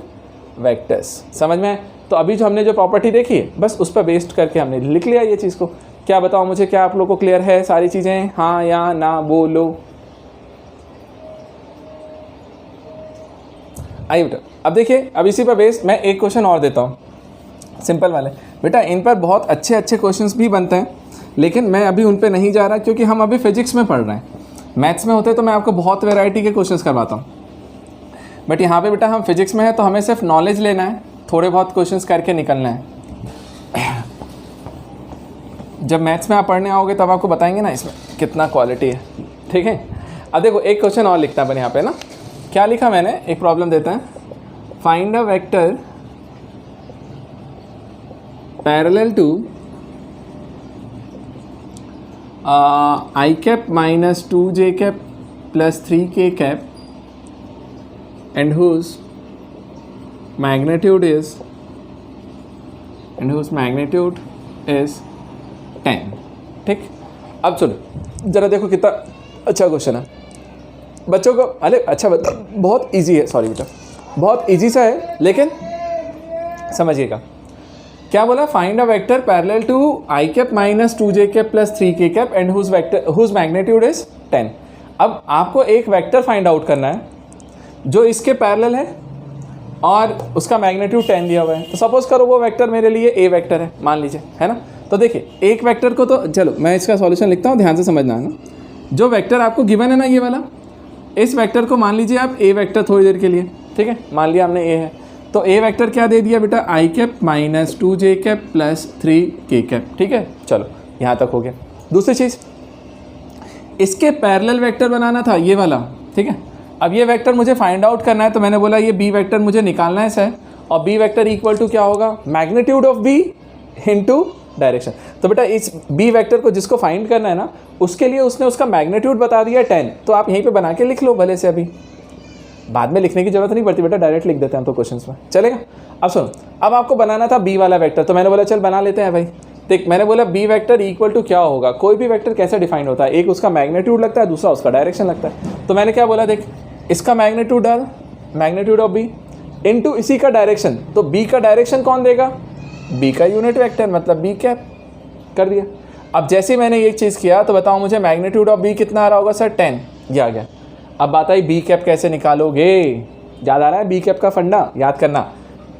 vectors. समझ में? तो अभी जो हमने जो प्रॉपर्टी देखी है बस उस पर बेस्ड करके हमने लिख लिया ये चीज़ को। क्या बताओ मुझे, क्या आप लोगों को क्लियर है सारी चीज़ें? हाँ या ना बोलो। आइए बेटा अब देखिए, अब इसी पर बेस्ड मैं एक क्वेश्चन और देता हूँ, सिंपल वाले। बेटा इन पर बहुत अच्छे अच्छे क्वेश्चंस भी बनते हैं, लेकिन मैं अभी उन पे नहीं जा रहा क्योंकि हम अभी फिजिक्स में पढ़ रहे हैं। मैथ्स में होते तो मैं आपको बहुत वैरायटी के क्वेश्चंस करवाता हूँ, बट यहाँ पे बेटा हम फिजिक्स में है तो हमें सिर्फ नॉलेज लेना है, थोड़े बहुत क्वेश्चंस करके निकलना है। जब मैथ्स में आप पढ़ने आओगे तब आपको बताएंगे ना इसमें कितना क्वालिटी है, ठीक है? अब देखो एक क्वेश्चन और लिखता है यहाँ पे ना, क्या लिखा मैंने, एक प्रॉब्लम देता है। Find a vector parallel to i cap minus 2j cap plus 3k cap and whose magnitude is 10। ठीक, अब सुनो ज़रा देखो कितना अच्छा क्वेश्चन है बच्चों को। अरे अच्छा बहुत इजी है, सॉरी बेटा बहुत इजी सा है, लेकिन समझिएगा क्या बोला। Find a vector parallel to i cap minus 2j cap plus 3k cap and whose magnitude is 10। अब आपको एक वेक्टर फाइंड आउट करना है जो इसके पैरेलल है और उसका मैग्नीट्यूड 10 दिया हुआ है। तो सपोज करो वो वेक्टर मेरे लिए a वेक्टर है मान लीजिए, है ना। तो देखिए एक वेक्टर को, तो चलो मैं इसका सॉल्यूशन लिखता हूँ, ध्यान से समझना है ना। जो वेक्टर आपको गिवन है ना ये वाला, इस वेक्टर को मान लीजिए आप a वेक्टर थोड़ी देर के लिए, ठीक है, मान लिया हमने a है। तो a वेक्टर क्या दे दिया बेटा, i cap minus 2j cap plus 3k cap, ठीक है। चलो यहाँ तक हो गया। दूसरी चीज़, इसके पैरेलल वेक्टर बनाना था ये वाला, ठीक है। अब ये वेक्टर मुझे फाइंड आउट करना है, तो मैंने बोला ये b वेक्टर मुझे निकालना है सर, और b वेक्टर इक्वल टू क्या होगा, magnitude of b into direction. तो बेटा इस b वेक्टर को जिसको फाइंड करना है ना, उसके लिए उसने उसका मैग्नीट्यूड बता दिया 10। तो आप यहीं पे बना के लिख लो भले से, अभी बाद में लिखने की जरूरत नहीं पड़ती बेटा, डायरेक्ट लिख देते हैं हम तो क्वेश्चंस में, चलेगा। अब सुनो, अब आपको बनाना था b वाला वेक्टर, तो मैंने बोला चल बना लेते हैं भाई। देख मैंने बोला b वेक्टर इक्वल टू क्या होगा, कोई भी वेक्टर कैसे डिफाइन होता है, एक उसका मैग्नीट्यूड लगता है, दूसरा उसका डायरेक्शन लगता है। तो मैंने क्या बोला, देख इसका मैग्नीट्यूड डाल, मैग्नीट्यूड ऑफ b इनटू इसी का डायरेक्शन, तो बी का डायरेक्शन कौन देगा, बी का यूनिट वेक्टर, मतलब बी कैप कर दिया। अब जैसे मैंने ये चीज़ किया तो बताओ मुझे मैग्नीट्यूड ऑफ बी कितना आ रहा होगा सर, 10, ये आ गया। अब बात आई बी कैप कैसे निकालोगे, याद आ रहा है बी कैप का फंडा, याद करना।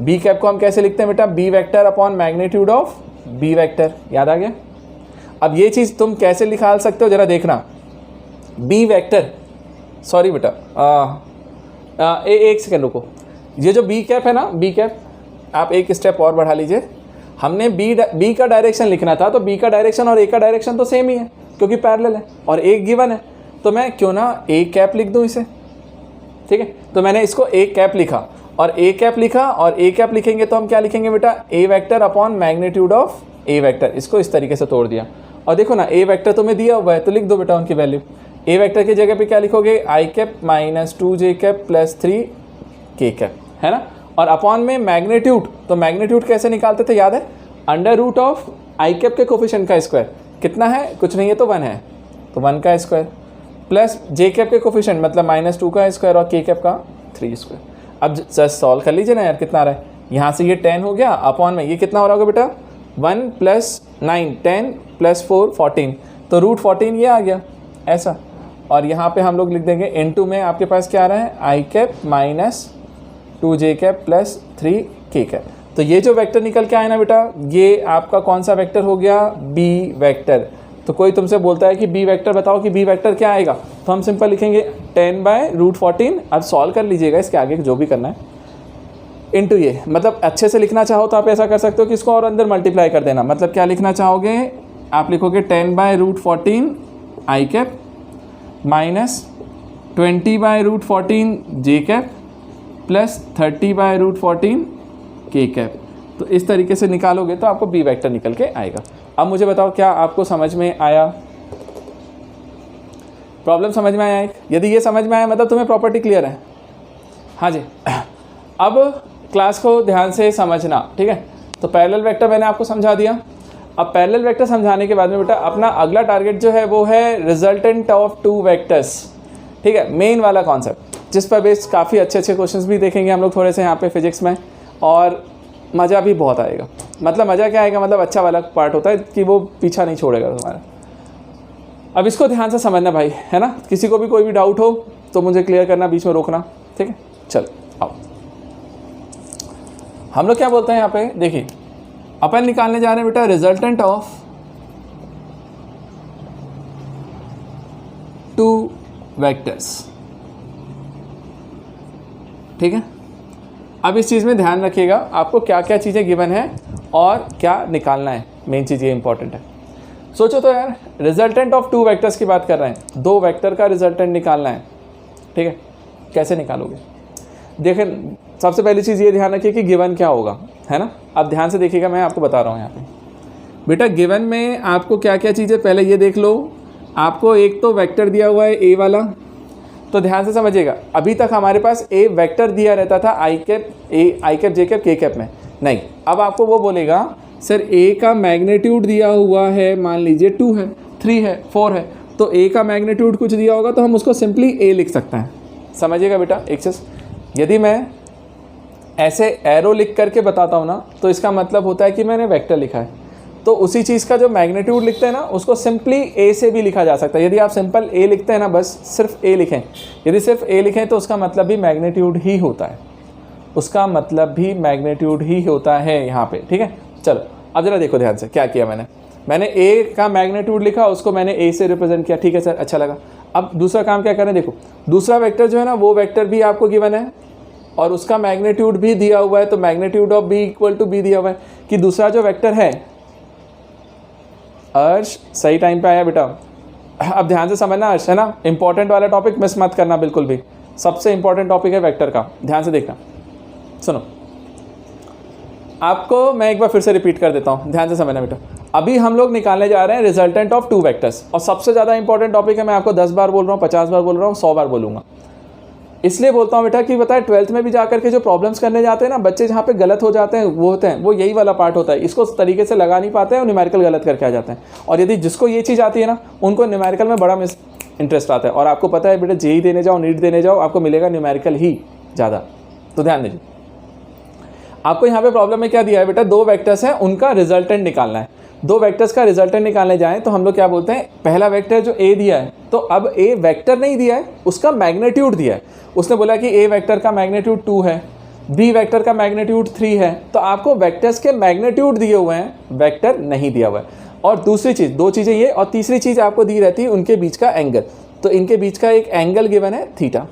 बी कैप को हम कैसे लिखते हैं बेटा, B vector upon magnitude of B vector, याद आ गया। अब ये चीज़ तुम कैसे निकाल सकते हो जरा देखना, बी वेक्टर, सॉरी बेटा एक सेकंड रुको, ये जो बी कैप है ना, बी कैप आप एक स्टेप और बढ़ा लीजिए। हमने बी का डायरेक्शन लिखना था, तो बी का डायरेक्शन और ए का डायरेक्शन तो सेम ही है क्योंकि पैरेलल है और एक गिवन है, तो मैं क्यों ना ए कैप लिख दूं इसे, ठीक है। तो मैंने इसको ए कैप लिखा और ए कैप लिखा, और ए कैप लिखेंगे तो हम क्या लिखेंगे बेटा, a vector upon magnitude of a vector, इसको इस तरीके से तोड़ दिया। और देखो ना ए वेक्टर तुम्हें दिया हुआ है तो लिख दो बेटा उनकी वैल्यू। ए वेक्टर की जगह पे क्या लिखोगे, i cap minus 2j cap plus 3k cap, है ना। और अपॉन में मैग्नीट्यूड, तो मैग्नीट्यूड कैसे निकालते थे याद है, under root of I cap के कोफिशिएंट का स्क्वायर, कितना है, कुछ नहीं है तो 1 है, तो 1 का स्क्वायर प्लस जे कैप के कोफिशिएंट मतलब -2 का स्क्वायर और के कैप का 3 स्क्वायर। अब जस्ट सॉल्व कर लीजिए ना यार, कितना आ रहा है, यहाँ से ये 10 हो गया, अपॉन में ये कितना हो रहा होगा बेटा, 1 + 9 10 + 4 14, तो √14 ये आ गया ऐसा। और यहाँ पे हम लोग लिख देंगे इनटू में आपके पास क्या आ रहा है, i cap minus 2j cap plus 3k cap. तो ये जो वेक्टर निकल के आया ना बेटा, ये आपका कौन सा वेक्टर हो गया, बी वेक्टर। तो कोई तुमसे बोलता है कि बी वेक्टर बताओ कि बी वेक्टर क्या आएगा, तो हम सिंपल लिखेंगे 10/√14। अब सॉल्व कर लीजिएगा इसके आगे जो भी करना है, इनटू ये, मतलब अच्छे से लिखना चाहो तो आप ऐसा कर सकते हो कि इसको और अंदर मल्टीप्लाई कर देना। मतलब क्या लिखना चाहोगे, आप लिखोगे 10/√14 आई कैप माइनस 20/√14 जे कैप प्लस 30/√14 के कैप। तो इस तरीके से निकालोगे तो आपको बी वेक्टर निकल के आएगा। अब मुझे बताओ क्या आपको समझ में आया, प्रॉब्लम समझ में आया, यदि ये समझ में आया मतलब तुम्हें प्रॉपर्टी क्लियर है। हाँ जी, अब क्लास को ध्यान से समझना, ठीक है। तो पैरेलल वेक्टर मैंने आपको समझा दिया। अब पैरेलल वेक्टर समझाने के बाद में बेटा अपना अगला टारगेट जो है वो है रिजल्टेंट ऑफ 2 वेक्टर्स, ठीक है, मेन वाला कॉन्सेप्ट, जिस पर बेस्ड काफ़ी अच्छे अच्छे क्वेश्चंस भी देखेंगे हम लोग थोड़े से यहाँ पे फिजिक्स में, और मज़ा भी बहुत आएगा। मतलब मज़ा क्या आएगा, मतलब अच्छा वाला पार्ट होता है कि वो पीछा नहीं छोड़ेगा तुम्हारा। अब इसको ध्यान से समझना भाई, है ना। किसी को भी कोई भी डाउट हो तो मुझे क्लियर करना, बीच में रोकना, ठीक है। चलो आओ, हम लोग क्या बोलते हैं यहाँ पे, देखिए अपन निकालने जा रहे हैं बेटा रिजल्टेंट ऑफ 2 वेक्टर्स, ठीक है। अब इस चीज़ में ध्यान रखिएगा आपको क्या क्या चीज़ें गिवन है और क्या निकालना है, मेन चीज़ ये इंपॉर्टेंट है। सोचो तो यार, रिजल्टेंट ऑफ 2 वेक्टर्स की बात कर रहे हैं, 2 वेक्टर का रिजल्टेंट निकालना है, ठीक है। कैसे निकालोगे, देखें सबसे पहली चीज़ ये ध्यान रखिए कि गिवन क्या होगा, है ना। अब ध्यान से देखिएगा, मैं आपको बता रहा हूँ यहाँ पे बेटा, गिवन में आपको क्या क्या चीज़ें, पहले ये देख लो, आपको एक तो वेक्टर दिया हुआ है ए वाला, तो ध्यान से समझिएगा। अभी तक हमारे पास ए वेक्टर दिया रहता था आई कैप जे कैप के कैप में, नहीं, अब आपको वो बोलेगा सर ए का मैग्नीट्यूड दिया हुआ है, मान लीजिए 2 है, 3 है, 4 है, तो ए का मैग्नीट्यूड कुछ दिया होगा तो हम उसको सिंपली ए लिख सकते हैं। समझिएगा बेटा एक चीज़, यदि मैं ऐसे एरो लिख करके बताता हूँ ना, तो इसका मतलब होता है कि मैंने वेक्टर लिखा है। तो उसी चीज़ का जो मैग्नीट्यूड लिखते हैं ना, उसको सिंपली ए से भी लिखा जा सकता है। यदि आप सिंपल ए लिखते हैं ना, बस सिर्फ ए लिखें, यदि सिर्फ ए लिखें तो उसका मतलब भी मैग्नीट्यूड ही होता है, उसका मतलब भी मैग्नीट्यूड ही होता है यहाँ पे, ठीक है। चलो अब जरा देखो ध्यान से क्या किया मैंने ए का मैग्नीट्यूड लिखा, उसको मैंने ए से रिप्रेजेंट किया, ठीक है सर, अच्छा लगा। अब दूसरा काम क्या करें, देखो दूसरा वेक्टर जो है ना, वो वेक्टर भी आपको गिवन है और उसका मैग्नीट्यूड भी दिया हुआ है, तो magnitude of B equal to B दिया हुआ है कि दूसरा जो वेक्टर है, अर्श सही टाइम पे आया बेटा। अब ध्यान से समझना अर्श, है ना, इंपॉर्टेंट वाला टॉपिक मिस मत करना बिल्कुल भी, सबसे इंपॉर्टेंट टॉपिक है वेक्टर का, ध्यान से देखना। सुनो, आपको मैं एक बार फिर से रिपीट कर देता हूँ, ध्यान से समझना बेटा। अभी हम लोग निकालने जा रहे हैं रिजल्टेंट ऑफ 2 वेक्टर्स, और सबसे ज़्यादा इंपॉर्टेंट टॉपिक है, मैं आपको 10 बार बोल रहा हूँ, 50 बार बोल रहा हूँ, 100 बार बोलूँगा। इसलिए बोलता हूँ बेटा कि बताए 12th में भी जा करके जो प्रॉब्लम्स करने जाते हैं ना बच्चे, जहाँ पे गलत हो जाते हैं वो होते हैं, वो यही वाला पार्ट होता है, इसको उस तरीके से लगा नहीं पाते हैं और न्यूमेरिकल गलत करके आ जाते हैं। और यदि जिसको ये चीज़ आती है ना, उनको न्यूमेरिकल में बड़ा इंटरेस्ट आता है। और आपको पता है बेटा, जेई देने जाओ, नीट देने जाओ, आपको मिलेगा न्यूमेरिकल ही ज़्यादा, तो ध्यान दीजिए। आपको यहाँ पे प्रॉब्लम में क्या दिया है बेटा, दो वेक्टर्स हैं, उनका रिजल्टेंट निकालना है। दो वेक्टर्स का रिजल्टेंट निकालने जाएं तो हम लोग क्या बोलते हैं, पहला वेक्टर जो ए दिया है, तो अब ए वेक्टर नहीं दिया है, उसका मैग्नीट्यूड दिया है। उसने बोला कि ए वेक्टर का मैग्नीट्यूड 2 है, बी वेक्टर का मैग्नीट्यूड 3 है, तो आपको वेक्टर्स के मैग्नीट्यूड दिए हुए हैं, वेक्टर नहीं दिया हुआ है। और दूसरी चीज़, दो चीज़ें ये, और तीसरी चीज़ आपको दी रहती है उनके बीच का एंगल। तो इनके बीच का एक एंगल गिवन है थीटा,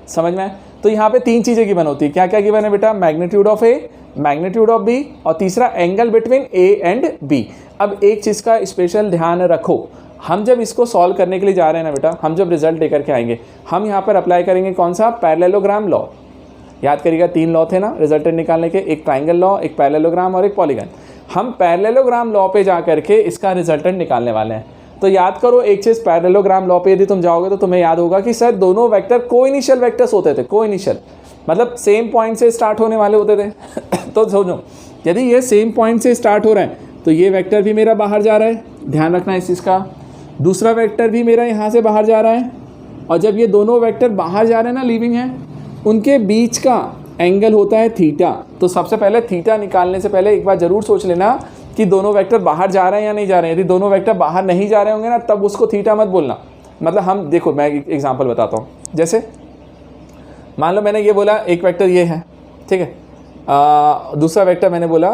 समझ में आए? तो यहाँ पे तीन चीज़ें गिवन होती है। क्या क्या गिवन है बेटा, magnitude of A, magnitude of B, और तीसरा angle between A and B. अब एक चीज़ का स्पेशल ध्यान रखो, हम जब इसको सॉल्व करने के लिए जा रहे हैं ना बेटा, हम जब रिजल्ट लेकर के आएंगे, हम यहाँ पर अप्लाई करेंगे कौन सा, पैरेललोग्राम लॉ। याद करिएगा, 3 लॉ थे ना रिजल्टेंट निकालने के, एक ट्राइंगल लॉ, एक पैरेललोग्राम और एक पॉलीगन। हम पैरेललोग्राम लॉ पे जा करके इसका रिजल्टेंट निकालने वाले हैं। तो याद करो एक चीज़, पैरेललोग्राम लॉ पे यदि तुम जाओगे तो तुम्हें याद होगा कि सर दोनों वेक्टर कोइनिशियल वेक्टर्स होते थे। कोइनिशियल मतलब सेम पॉइंट से स्टार्ट होने वाले होते थे। तो समझो, यदि ये सेम पॉइंट से स्टार्ट हो रहे हैं तो ये वेक्टर भी मेरा बाहर जा रहा है, ध्यान रखना इस चीज़ का। दूसरा वेक्टर भी मेरा यहाँ से बाहर जा रहा है, और जब ये दोनों वेक्टर बाहर जा रहे हैं ना, लीविंग है, उनके बीच का एंगल होता है थीटा। तो सबसे पहले थीटा निकालने से पहले एक बार ज़रूर सोच लेना कि दोनों वेक्टर बाहर जा रहे हैं या नहीं जा रहे हैं। यदि दोनों वेक्टर बाहर नहीं जा रहे होंगे ना, तब उसको थीटा मत बोलना। मतलब हम देखो, मैं एक एग्जांपल बताता हूँ। जैसे मान लो मैंने ये बोला एक वेक्टर ये है, ठीक है, दूसरा वेक्टर मैंने बोला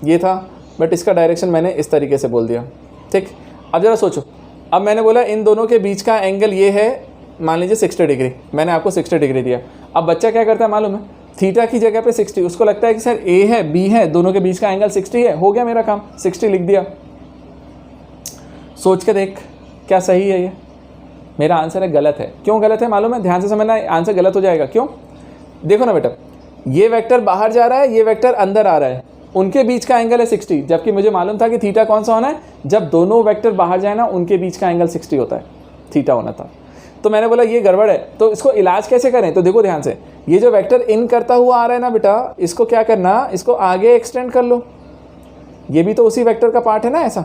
ये था, बट इसका डायरेक्शन मैंने इस तरीके से बोल दिया, ठीक। अब ज़रा सोचो, अब मैंने बोला इन दोनों के बीच का एंगल ये है, मान लीजिए 60 डिग्री, मैंने आपको 60 डिग्री दिया। अब बच्चा क्या करता है मालूम है, थीटा की जगह पे 60, उसको लगता है कि सर ए है बी है, दोनों के बीच का एंगल 60 है, हो गया मेरा काम, 60 लिख दिया। सोच के देख क्या सही है ये, मेरा आंसर है गलत है। क्यों गलत है मालूम है, ध्यान से समझना, आंसर गलत हो जाएगा। क्यों, देखो ना बेटा, ये वेक्टर बाहर जा रहा है, ये वेक्टर अंदर आ रहा है, उनके बीच का एंगल है 60, जबकि मुझे मालूम था कि थीटा कौन सा होना है, जब दोनों वेक्टर बाहर जाए ना उनके बीच का एंगल 60 होता है, थीटा होना था। तो मैंने बोला ये गड़बड़ है, तो इसको इलाज कैसे करें। तो देखो ध्यान से, ये जो वेक्टर इन करता हुआ आ रहा है ना बेटा, इसको क्या करना, इसको आगे एक्सटेंड कर लो, ये भी तो उसी वेक्टर का पार्ट है ना ऐसा।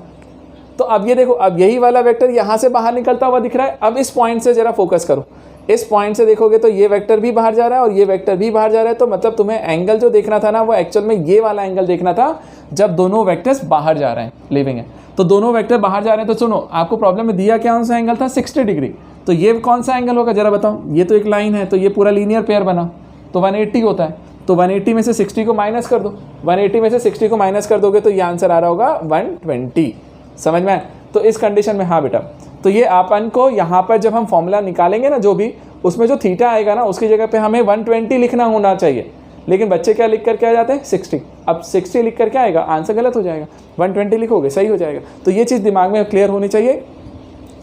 तो अब ये देखो, अब यही वाला वेक्टर यहाँ से बाहर निकलता हुआ दिख रहा है। अब इस पॉइंट से जरा फोकस करो, इस पॉइंट से देखोगे तो ये वेक्टर भी बाहर जा रहा है और ये वेक्टर भी बाहर जा रहा है। तो मतलब तुम्हें एंगल जो देखना था ना, वो एक्चुअल में ये वाला एंगल देखना था, जब दोनों वेक्टर्स बाहर जा रहे हैं, लिविंग है। तो दोनों वेक्टर बाहर जा रहे हैं, तो सुनो, आपको प्रॉब्लम में दिया क्या सा एंगल था, 60 डिग्री। तो ये कौन सा एंगल होगा जरा बताओ, ये तो एक लाइन है, तो ये पूरा लीनियर पेयर बना, तो 180 होता है। तो 180 में से 60 को माइनस कर दो, 180 में से 60 को माइनस कर दोगे तो ये आंसर आ रहा होगा 120। समझ में आए? तो इस कंडीशन में हाँ बेटा, तो ये अपन को यहाँ पर जब हम फॉर्मूला निकालेंगे ना, जो भी उसमें जो थीटा आएगा ना, उसकी जगह पे हमें 120 लिखना होना चाहिए, लेकिन बच्चे क्या लिख कर के आ जाते हैं 60। अब 60 लिख कर क्या आएगा, आंसर गलत हो जाएगा, 120 लिखोगे सही हो जाएगा। तो ये चीज़ दिमाग में क्लियर होनी चाहिए।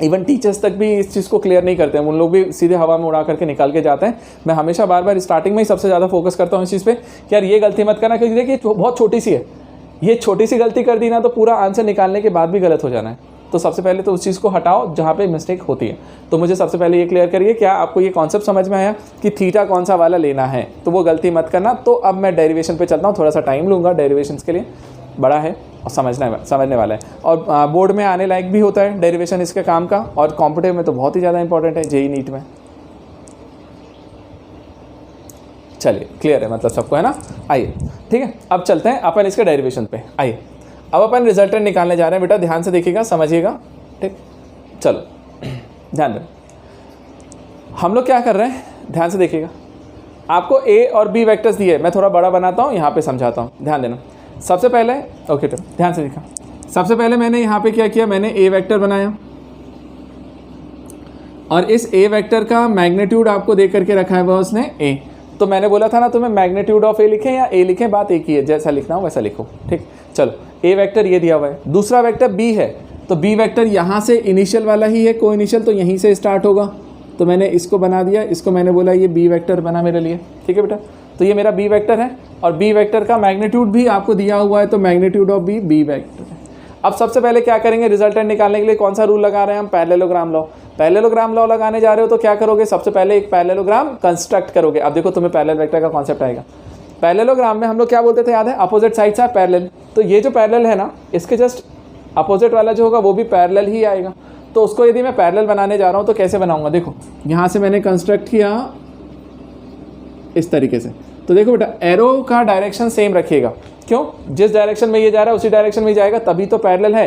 इवन टीचर्स तक भी इस चीज़ को क्लियर नहीं करते हैं, उन लोग भी सीधे हवा में उड़ा करके निकाल के जाते हैं। मैं हमेशा बार बार स्टार्टिंग में ही सबसे ज़्यादा फोकस करता हूँ इस चीज़ पे कि यार ये गलती मत करना, क्योंकि देखिए बहुत छोटी सी है, ये छोटी सी गलती कर दी ना तो पूरा आंसर निकालने के बाद भी गलत हो जाना है। तो सबसे पहले तो उस चीज़ को हटाओ जहाँ पे मिस्टेक होती है। तो मुझे सबसे पहले ये क्लियर करिए, क्या आपको ये कॉन्सेप्ट समझ में आया कि थीटा कौन सा वाला लेना है, तो वो गलती मत करना। तो अब मैं डेरिवेशन पे चलता हूँ, थोड़ा सा टाइम लूँगा, डेरिवेशन के लिए बड़ा है और समझने वाला है, और बोर्ड में आने लायक भी होता है डेरिवेशन इसके काम का, और कॉम्पिटिटिव में तो बहुत ही ज़्यादा इंपॉर्टेंट है, जेईई नीट में। चलिए क्लियर है मतलब सबको, है ना। आइए ठीक है, अब चलते हैं अपन इसके डेरिवेशन पे। आइए अब अपन रिजल्टेंट निकालने जा रहे हैं बेटा, ध्यान से देखिएगा, समझिएगा, ठीक। चलो ध्यान दें, हम लोग क्या कर रहे हैं, ध्यान से देखिएगा। आपको ए और बी वेक्टर्स दिए, मैं थोड़ा बड़ा बनाता हूँ, यहाँ पे समझाता हूँ, ध्यान देना। सबसे पहले ओके तो ध्यान से देखा, सबसे पहले मैंने यहाँ पे क्या किया, मैंने ए वेक्टर बनाया, और इस ए वेक्टर का मैग्नीट्यूड आपको दे करके रखा है वह उसने ए। तो मैंने बोला था ना तुम्हें मैग्नीट्यूड ऑफ ए लिखें या ए लिखें, बात एक ही है, जैसा लिखना हो वैसा लिखो, ठीक। चलो ए वेक्टर ये दिया हुआ है, दूसरा वेक्टर बी है, तो बी वेक्टर यहाँ से इनिशियल वाला ही है, को इनिशियल, तो यहीं से स्टार्ट होगा। तो मैंने इसको बना दिया, इसको मैंने बोला ये बी वेक्टर बना मेरे लिए, ठीक है बेटा। तो ये मेरा बी वेक्टर है, और बी वेक्टर का मैग्नीट्यूड भी आपको दिया हुआ है, तो मैग्नीट्यूड ऑफ बी वेक्टर है। अब सबसे पहले क्या करेंगे, रिजल्टेंट निकालने के लिए कौन सा रूल लगा रहे हैं हम, पैरेललोग्राम लॉ। पैरेललोग्राम लॉ लगाने जा रहे हो तो क्या करोगे, सबसे पहले एक पैरेललोग्राम कंस्ट्रक्ट करोगे। अब देखो तुम्हें पैरेलल वेक्टर का कॉन्सेप्ट आएगा। पैरेललोग्राम में हम लोग क्या बोलते थे याद है, अपोजिट साइड्स आर पैरेलल। तो ये जो पैरेलल है ना, इसके जस्ट अपोजिट वाला जो होगा वो भी पैरेलल ही आएगा। तो उसको यदि मैं पैरेलल बनाने जा रहा हूँ तो कैसे बनाऊंगा, देखो यहाँ से मैंने कंस्ट्रक्ट किया इस तरीके से, तो देखो बेटा एरो का डायरेक्शन सेम रखिएगा, क्यों, जिस डायरेक्शन में ये जा रहा है उसी डायरेक्शन में ही जाएगा, तभी तो पैरेलल है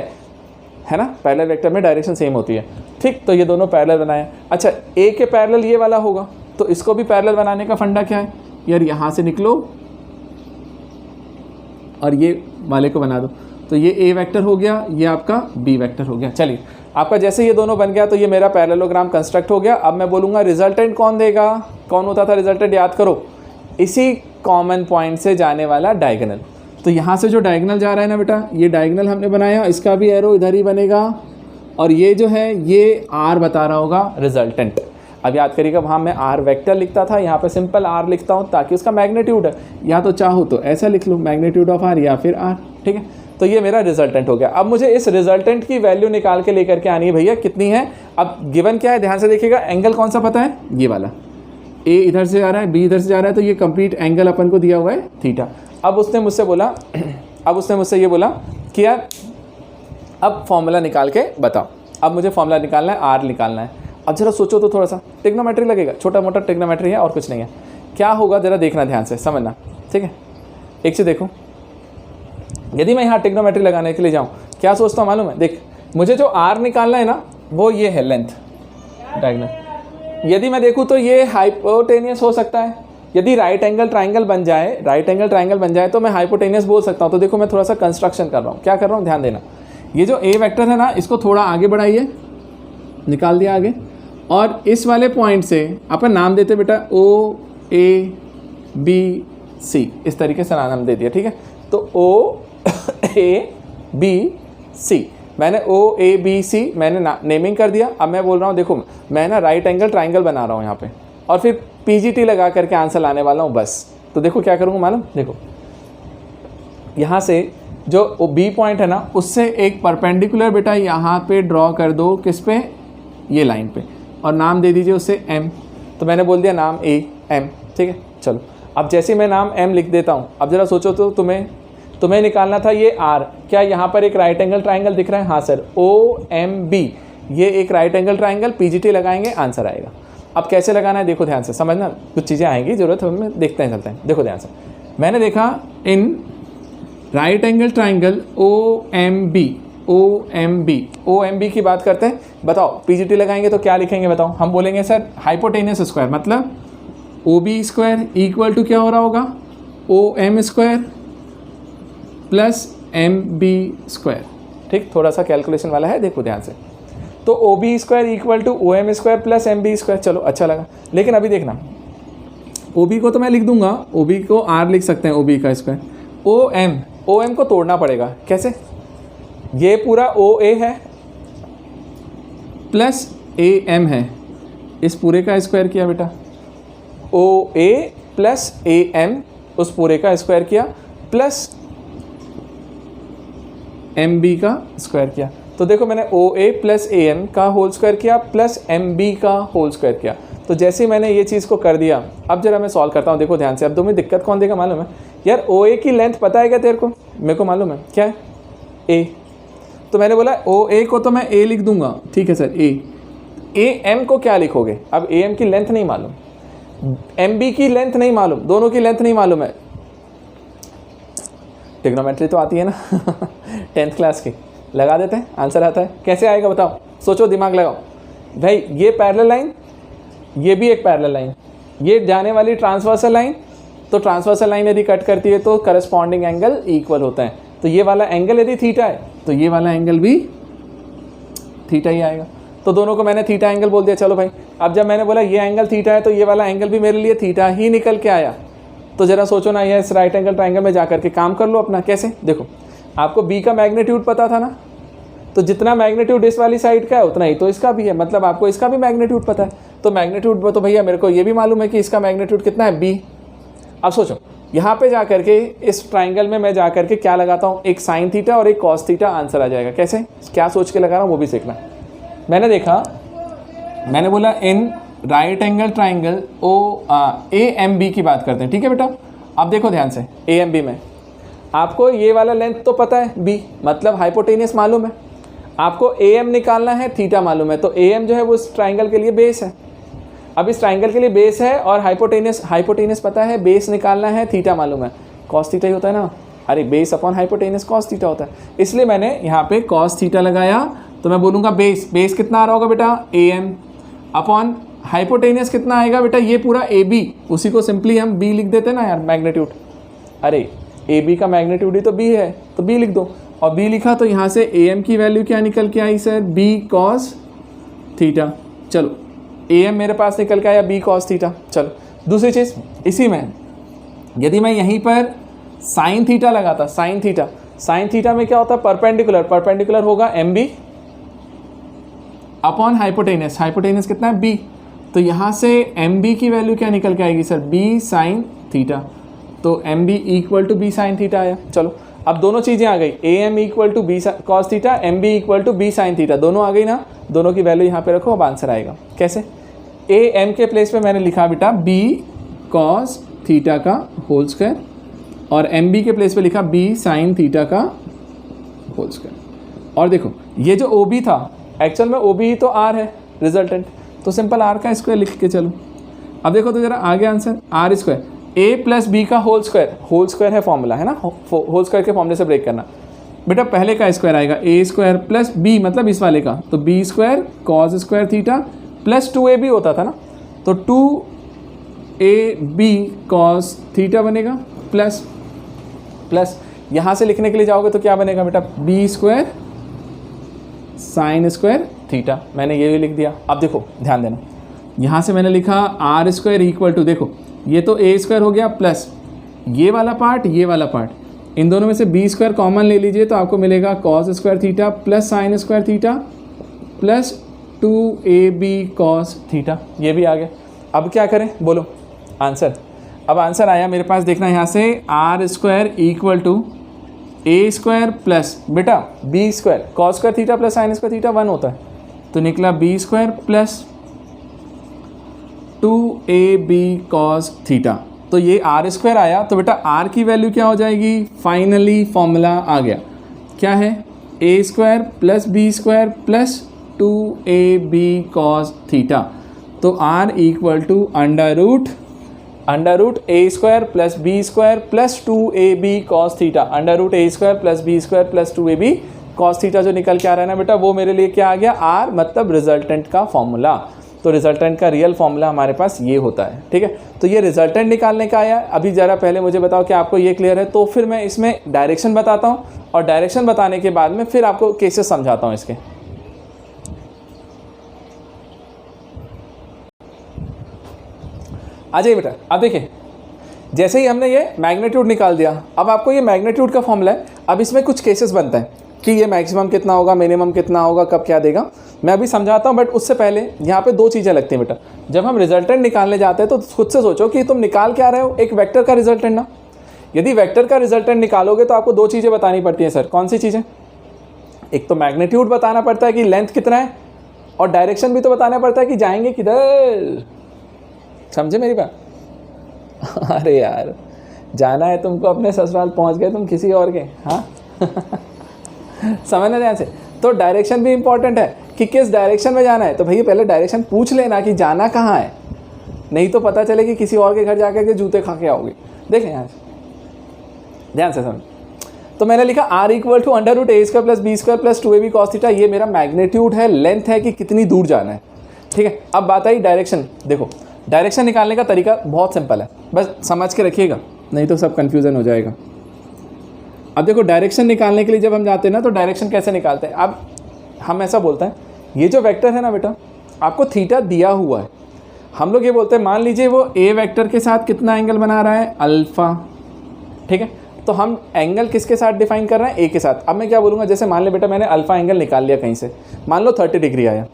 ना, पैरेलल वेक्टर में डायरेक्शन सेम होती है। ठीक, तो ये दोनों पैरेलल बनाए। अच्छा, ए के पैरेलल ये वाला होगा, तो इसको भी पैरेलल बनाने का फंडा क्या है यार, यहाँ से निकलो और ये वाले को बना दो, तो ये ए वेक्टर हो गया, ये आपका बी वेक्टर हो गया। चलिए, आपका जैसे ये दोनों बन गया तो ये मेरा पैरेललोग्राम कंस्ट्रक्ट हो गया। अब मैं बोलूँगा रिजल्टेंट कौन देगा, कौन होता था रिजल्टेंट, याद करो, इसी कॉमन पॉइंट से जाने वाला डायगोनल। तो यहाँ से जो डायगोनल जा रहा है ना बेटा, ये डायगोनल हमने बनाया, इसका भी एरो इधर ही बनेगा, और ये जो है ये आर बता रहा होगा रिजल्टेंट। अब याद करिएगा, वहाँ मैं आर वेक्टर लिखता था, यहाँ पे सिंपल आर लिखता हूँ ताकि उसका मैग्नीट्यूड है, या तो चाहो तो ऐसा लिख लूँ मैग्नीट्यूड ऑफ आर या फिर आर। ठीक है, तो ये मेरा रिजल्टेंट हो गया। अब मुझे इस रिजल्टेंट की वैल्यू निकाल के लेकर के आनी है भैया, कितनी है। अब गिवन क्या है, ध्यान से देखिएगा, एंगल कौन सा पता है, ये वाला, ए इधर से जा रहा है, बी इधर से जा रहा है, तो ये कंप्लीट एंगल अपन को दिया हुआ है थीटा। अब उसने मुझसे बोला अब उसने मुझसे ये बोला कि यार अब फॉर्मूला निकाल के बताओ। अब मुझे फॉर्मूला निकालना है, आर निकालना है। अब जरा सोचो तो, थोड़ा सा ट्रिग्नोमेट्री लगेगा, छोटा मोटा ट्रिग्नोमेट्री है और कुछ नहीं है। क्या होगा जरा देखना, ध्यान से समझना, ठीक है। एक चीज़ देखो, यदि मैं यहाँ ट्रिग्नोमेट्री लगाने के लिए जाऊँ, क्या सोचता हूँ मालूम है, देख मुझे जो आर निकालना है ना, वो ये है लेंथ डायगोनल। यदि मैं देखूँ तो ये हाइपोटेनियस हो सकता है, यदि राइट एंगल ट्राइंगल बन जाए तो मैं हाइपोटेनियस बोल सकता हूँ। तो देखो मैं थोड़ा सा कंस्ट्रक्शन कर रहा हूँ, क्या कर रहा हूँ, ध्यान देना। ये जो ए वेक्टर है ना, इसको थोड़ा आगे बढ़ाइए, निकाल दिया आगे, और इस वाले पॉइंट से अपन नाम देते बेटा ओ ए बी सी, इस तरीके से नाम दे दिया, ठीक है। तो ओ ए बी सी, मैंने ओ ए बी सी मैंने नेमिंग कर दिया। अब मैं बोल रहा हूँ, देखो मैं ना राइट एंगल ट्राइंगल बना रहा हूँ यहाँ पे, और फिर पीजीटी लगा करके आंसर लाने वाला हूँ बस। तो देखो क्या करूँगा मालूम, देखो यहाँ से जो बी पॉइंट है ना, उससे एक परपेंडिकुलर बेटा यहाँ पे ड्रॉ कर दो, किस पे, ये लाइन पे, और नाम दे दीजिए उससे एम। तो मैंने बोल दिया नाम ए एम, ठीक है। चलो, अब जैसे मैं नाम एम लिख देता हूँ, अब ज़रा सोचो तो तुम्हें निकालना था ये आर। क्या यहाँ पर एक राइट एंगल ट्राइंगल दिख रहा है, हाँ सर, ओ एम बी, ये एक राइट एंगल ट्राइंगल, पीजीटी लगाएंगे आंसर आएगा। अब कैसे लगाना है देखो ध्यान से समझना, कुछ चीज़ें आएंगी जरूरत हमें, देखते हैं चलते हैं। देखो ध्यान से, मैंने देखा in right angle triangle O M B की बात करते हैं। बताओ पीजीटी लगाएंगे तो क्या लिखेंगे बताओ, हम बोलेंगे सर हाइपोटेनियस स्क्वायर, मतलब O B square equal to क्या हो रहा होगा, O M square plus M B square. ठीक, थोड़ा सा कैलकुलेशन वाला है, देखो ध्यान से। तो O B square equal to O M square plus M B square, चलो अच्छा लगा। लेकिन अभी देखना, ओ बी को तो मैं लिख दूंगा, ओ बी को आर लिख सकते हैं, ओ बी का स्क्वायर, ओ एम को तोड़ना पड़ेगा, कैसे, ये पूरा ओ ए है प्लस ए एम है, इस पूरे का स्क्वायर किया बेटा, ओ ए प्लस ए एम, उस पूरे का स्क्वायर किया, प्लस एम बी का स्क्वायर किया। तो देखो मैंने ओ ए प्लस ए एम का होल स्क्वायर किया प्लस एम बी का होल स्क्वायर किया। तो जैसे ही मैंने ये चीज़ को कर दिया, अब जरा मैं सॉल्व करता हूँ, देखो ध्यान से। अब तुम्हें दिक्कत कौन देगा मालूम है यार, ओ ए की लेंथ पता है क्या तेरे को, मेरे को मालूम है क्या है, ए। तो मैंने बोला ओ ए को तो मैं ए लिख दूंगा, ठीक है सर, ए एम को क्या लिखोगे। अब ए एम की लेंथ नहीं मालूम, एम बी की लेंथ नहीं मालूम, दोनों की लेंथ नहीं मालूम है। ट्रिग्नोमेट्री तो आती है ना 10th क्लास की, लगा देते हैं, आंसर आता है। कैसे आएगा बताओ, सोचो, दिमाग लगाओ भाई। ये पैरेलल लाइन, ये भी एक पैरेलल लाइन, ये जाने वाली ट्रांसवर्सल लाइन, तो ट्रांसवर्सल लाइन यदि कट करती है तो करस्पॉन्डिंग एंगल इक्वल होता है। तो ये वाला एंगल यदि थीटा है तो ये वाला एंगल भी थीटा ही आएगा। तो दोनों को मैंने थीटा एंगल बोल दिया। चलो भाई, अब जब मैंने बोला ये एंगल थीटा है तो ये वाला एंगल भी मेरे लिए थीटा ही निकल के आया। तो ज़रा सोचो ना, ये इस राइट एंगल ट्राइंगल में जा करके काम कर लो अपना। कैसे, देखो आपको बी का मैग्नीट्यूड पता था ना, तो जितना मैग्नीट्यूड इस वाली साइड का है उतना ही तो इसका भी है, मतलब आपको इसका भी मैग्नीट्यूड पता है। तो मैग्नीट्यूड तो भैया मेरे को ये भी मालूम है कि इसका मैग्नीट्यूड कितना है, बी। अब सोचो यहाँ पे जा करके इस ट्राइंगल में मैं जा करके क्या लगाता हूँ, एक साइन थीटा और एक कॉस थीटा, आंसर आ जाएगा। कैसे, क्या सोच के लगा रहा हूँ वो भी सीखना। मैंने देखा, मैंने बोला in right angle triangle O A M B की बात करते हैं, ठीक है बेटा। अब देखो ध्यान से, ए एम बी में आपको ये वाला लेंथ तो पता है बी, मतलब हाइपोटेनियस मालूम है, आपको ए एम निकालना है, थीटा मालूम है। तो ए एम जो है वो इस ट्राइंगल के लिए बेस है। अब इस ट्राइंगल के लिए बेस है और हाइपोटेनस पता है, बेस निकालना है, थीटा मालूम है, कॉस थीटा ही होता है ना, अरे base upon hypotenuse cos theta होता है, इसलिए मैंने यहाँ पे कॉस थीटा लगाया। तो मैं बोलूँगा बेस कितना आ रहा होगा बेटा, AM अपॉन हाइपोटेनस कितना आएगा बेटा, ये पूरा AB, उसी को सिंपली हम B लिख देते ना यार, मैग्नीट्यूड, अरे AB का मैग्नीट्यूड ही तो B है, तो B लिख दो, और B लिखा तो यहाँ से AM की वैल्यू क्या निकल के आई सर, B कॉस थीटा। चलो AM मेरे पास निकल के आया B कॉस थीटा। चलो दूसरी चीज़, इसी में यदि मैं यहीं पर साइन थीटा लगाता, साइन थीटा में क्या होता है, परपेंडिकुलर होगा MB अपॉन हाइपोटेनस कितना है B, तो यहाँ से MB की वैल्यू क्या निकल के आएगी सर, B साइन थीटा, तो MB equal to B sine theta आया। चलो अब दोनों चीज़ें आ गई, AM equal to B cos theta, MB equal to B sine theta, दोनों आ गई ना, दोनों की वैल्यू यहाँ पे रखो, अब आंसर आएगा कैसे, AM के प्लेस पे मैंने लिखा बेटा B कॉस थीटा का होल स्क्वायर, और MB के प्लेस पे लिखा B साइन थीटा का होल स्क्वायर। और देखो ये जो OB था, एक्चुअल में OB ही तो R है रिजल्टेंट, तो सिंपल R का स्क्वायर लिख के चलो। अब देखो तो जरा आगे answer, R square A plus B का होल स्क्वायर है फॉर्मूला है ना, होल स्क्वायर के फॉर्मूले से ब्रेक करना बेटा, पहले का स्क्वायर आएगा A स्क्वायर प्लस B, मतलब इस वाले का, तो B square cos square theta plus 2AB होता था ना, तो 2AB कॉस थीटा बनेगा, प्लस यहाँ से लिखने के लिए जाओगे तो क्या बनेगा बेटा, B square sine square theta, मैंने ये भी लिख दिया। अब देखो ध्यान देना, यहाँ से मैंने लिखा R स्क्वायर इक्वल टू, देखो ये तो A स्क्वायर हो गया प्लस ये वाला पार्ट, इन दोनों में से B स्क्वायर कॉमन ले लीजिए तो आपको मिलेगा cos square theta plus sine square theta plus 2AB cos theta, ये भी आ गया। अब क्या करें बोलो आंसर, अब आंसर आया मेरे पास, देखना यहाँ से R square equal to A square plus बेटा B square cos square theta plus sine square theta 1 होता है, तो निकला B square plus 2AB cos theta, तो ये R स्क्वायर आया, तो बेटा R की वैल्यू क्या हो जाएगी, फाइनली फॉर्मूला आ गया, क्या है, A square plus B square plus 2AB cos theta, तो R equal to under root A square plus B square plus 2AB cos theta, under root A square plus B square plus 2AB cos theta जो निकल के आ रहा है ना बेटा, वो मेरे लिए क्या आ गया, R मतलब रिजल्टेंट का फॉर्मूला। तो रिजल्टेंट का रियल फॉर्मूला हमारे पास ये होता है, ठीक है। तो ये रिजल्टेंट निकालने का आया। अभी ज़रा पहले मुझे बताओ कि आपको ये क्लियर है, तो फिर मैं इसमें डायरेक्शन बताता हूँ, और डायरेक्शन बताने के बाद में फिर आपको केसेस समझाता हूँ इसके। आ जाइए बेटा, अब देखिए जैसे ही हमने ये मैग्नीट्यूड निकाल दिया, अब आपको ये मैग्नीट्यूड का फॉर्मूला है, अब इसमें कुछ केसेस बनता है कि ये मैक्सिमम कितना होगा, मिनिमम कितना होगा, कब क्या देगा, मैं अभी समझाता हूँ। बट उससे पहले यहाँ पे दो चीज़ें लगती हैं बेटा, जब हम रिजल्टेंट निकालने जाते हैं तो खुद से सोचो कि तुम निकाल क्या रहे हो, एक वेक्टर का रिजल्टेंट ना। यदि वेक्टर का रिजल्टेंट निकालोगे तो आपको दो चीज़ें बतानी पड़ती हैं सर, कौन सी चीज़ें, एक तो मैग्नीट्यूड बताना पड़ता है कि लेंथ कितना है, और डायरेक्शन भी तो बताना पड़ता है कि जाएंगे किधर, समझे मेरी बात। अरे यार जाना है तुमको अपने ससुराल, पहुंच गए तुम किसी और के, हाँ समझना ध्यान से। तो डायरेक्शन भी इंपॉर्टेंट है कि किस डायरेक्शन में जाना है, तो भैया पहले डायरेक्शन पूछ लेना कि जाना कहाँ है, नहीं तो पता चले कि किसी और के घर जाकर के जूते खा के आओगे। देखें यहाँ से ध्यान से समझ। तो मैंने लिखा R equal to under root A square plus B square plus 2AB cos theta, ये मेरा मैग्नीट्यूड है, लेंथ है कि कितनी दूर जाना है, ठीक है। अब बात आई डायरेक्शन। देखो डायरेक्शन निकालने का तरीका बहुत सिंपल है, बस समझ के रखिएगा नहीं तो सब कन्फ्यूज़न हो जाएगा। अब देखो डायरेक्शन निकालने के लिए जब हम जाते हैं ना, तो डायरेक्शन कैसे निकालते हैं। अब हम ऐसा बोलते हैं, ये जो वेक्टर है ना बेटा, आपको थीटा दिया हुआ है, हम लोग ये बोलते हैं, मान लीजिए वो A वेक्टर के साथ कितना एंगल बना रहा है, अल्फ़ा, ठीक है। तो हम एंगल किसके साथ डिफाइन कर रहे हैं, A के साथ। अब मैं क्या बोलूँगा, जैसे मान ले बेटा मैंने अल्फ़ा एंगल निकाल लिया कहीं से, मान लो 30 डिग्री आया,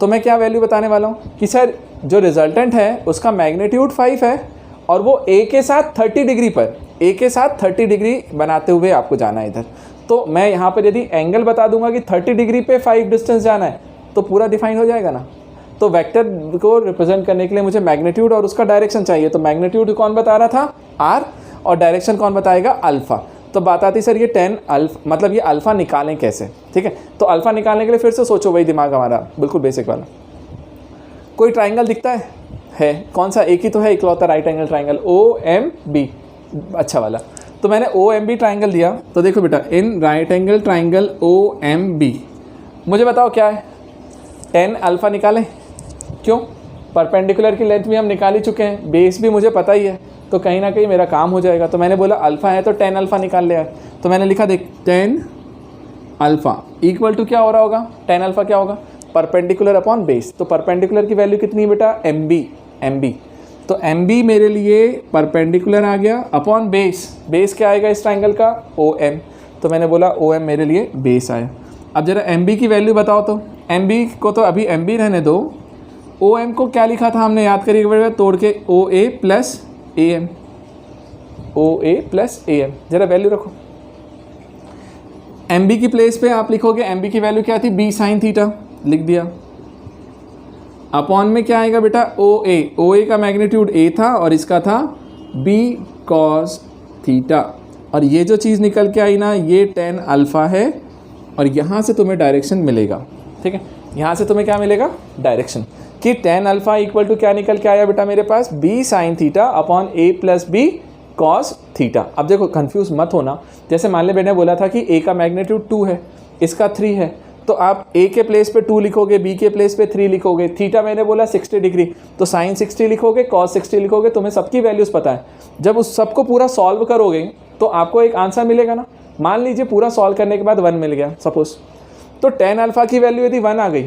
तो मैं क्या वैल्यू बताने वाला हूँ कि सर जो रिजल्टेंट है उसका मैग्नीट्यूड 5 है, और वो A के साथ 30 डिग्री पर, A के साथ 30 डिग्री बनाते हुए आपको जाना है इधर। तो मैं यहाँ पर यदि एंगल बता दूंगा कि 30 डिग्री पे 5 डिस्टेंस जाना है, तो पूरा डिफाइन हो जाएगा ना। तो वेक्टर को रिप्रेजेंट करने के लिए मुझे मैग्नीट्यूड और उसका डायरेक्शन चाहिए, तो मैग्नीट्यूड कौन बता रहा था, R, और डायरेक्शन कौन बताएगा, अल्फ़ा। तो बात आती सर ये 10 अल्फ़ा, मतलब ये अल्फ़ा निकालें कैसे, ठीक है। तो अल्फ़ा निकालने के लिए फिर से सोचो, वही दिमाग हमारा बिल्कुल बेसिक वाला। कोई ट्राइंगल दिखता है, है, कौन सा, एक ही तो है इकलौता राइट एंगल ट्राइंगल OMB, अच्छा वाला। तो मैंने OMB ट्राइंगल दिया, तो देखो बेटा इन राइट एंगल ट्राइंगल OMB मुझे बताओ क्या है, tan अल्फ़ा निकालें, क्यों, परपेंडिकुलर की लेंथ भी हम निकाल ही चुके हैं, बेस भी मुझे पता ही है, तो कहीं ना कहीं मेरा काम हो जाएगा। तो मैंने बोला अल्फ़ा है तो tan अल्फ़ा निकाल लिया है, तो मैंने लिखा देख tan अल्फ़ा इक्वल टू क्या हो रहा होगा, tan अल्फ़ा क्या होगा, परपेंडिकुलर अपॉन बेस। तो परपेंडिकुलर की वैल्यू कितनी है बेटा, MB, तो MB मेरे लिए परपेंडिकुलर आ गया अपॉन बेस, बेस क्या आएगा इस ट्राइंगल का, OM, तो मैंने बोला OM मेरे लिए बेस आया। अब जरा MB की वैल्यू बताओ, तो MB को तो अभी MB रहने दो, OM को क्या लिखा था हमने, याद करिए तोड़ के, OA प्लस AM, जरा वैल्यू रखो। MB की प्लेस पे आप लिखोगे, MB की वैल्यू क्या थी, B साइन थीटा, लिख दिया, अपॉन में क्या आएगा बेटा, OA का मैग्नीट्यूड A था और इसका था B cos थीटा, और ये जो चीज़ निकल के आई ना, ये tan अल्फ़ा है, और यहाँ से तुम्हें डायरेक्शन मिलेगा, ठीक है, यहाँ से तुम्हें क्या मिलेगा, डायरेक्शन, कि tan अल्फ़ा इक्वल टू क्या निकल के आया बेटा मेरे पास, B sine theta upon A plus B cos theta. अब देखो कंफ्यूज मत होना, जैसे मान ले मैंने बोला था कि A का मैग्नीट्यूड 2 है, इसका 3 है, तो आप A के प्लेस पे 2 लिखोगे, B के प्लेस पे 3 लिखोगे, थीटा मैंने बोला 60 डिग्री, तो साइन 60 लिखोगे, कॉस 60 लिखोगे, तुम्हें सबकी वैल्यूज़ पता है। जब उस सबको पूरा सॉल्व करोगे तो आपको एक आंसर मिलेगा ना, मान लीजिए पूरा सॉल्व करने के बाद 1 मिल गया सपोज, तो tan अल्फ़ा की वैल्यू यदि 1 आ गई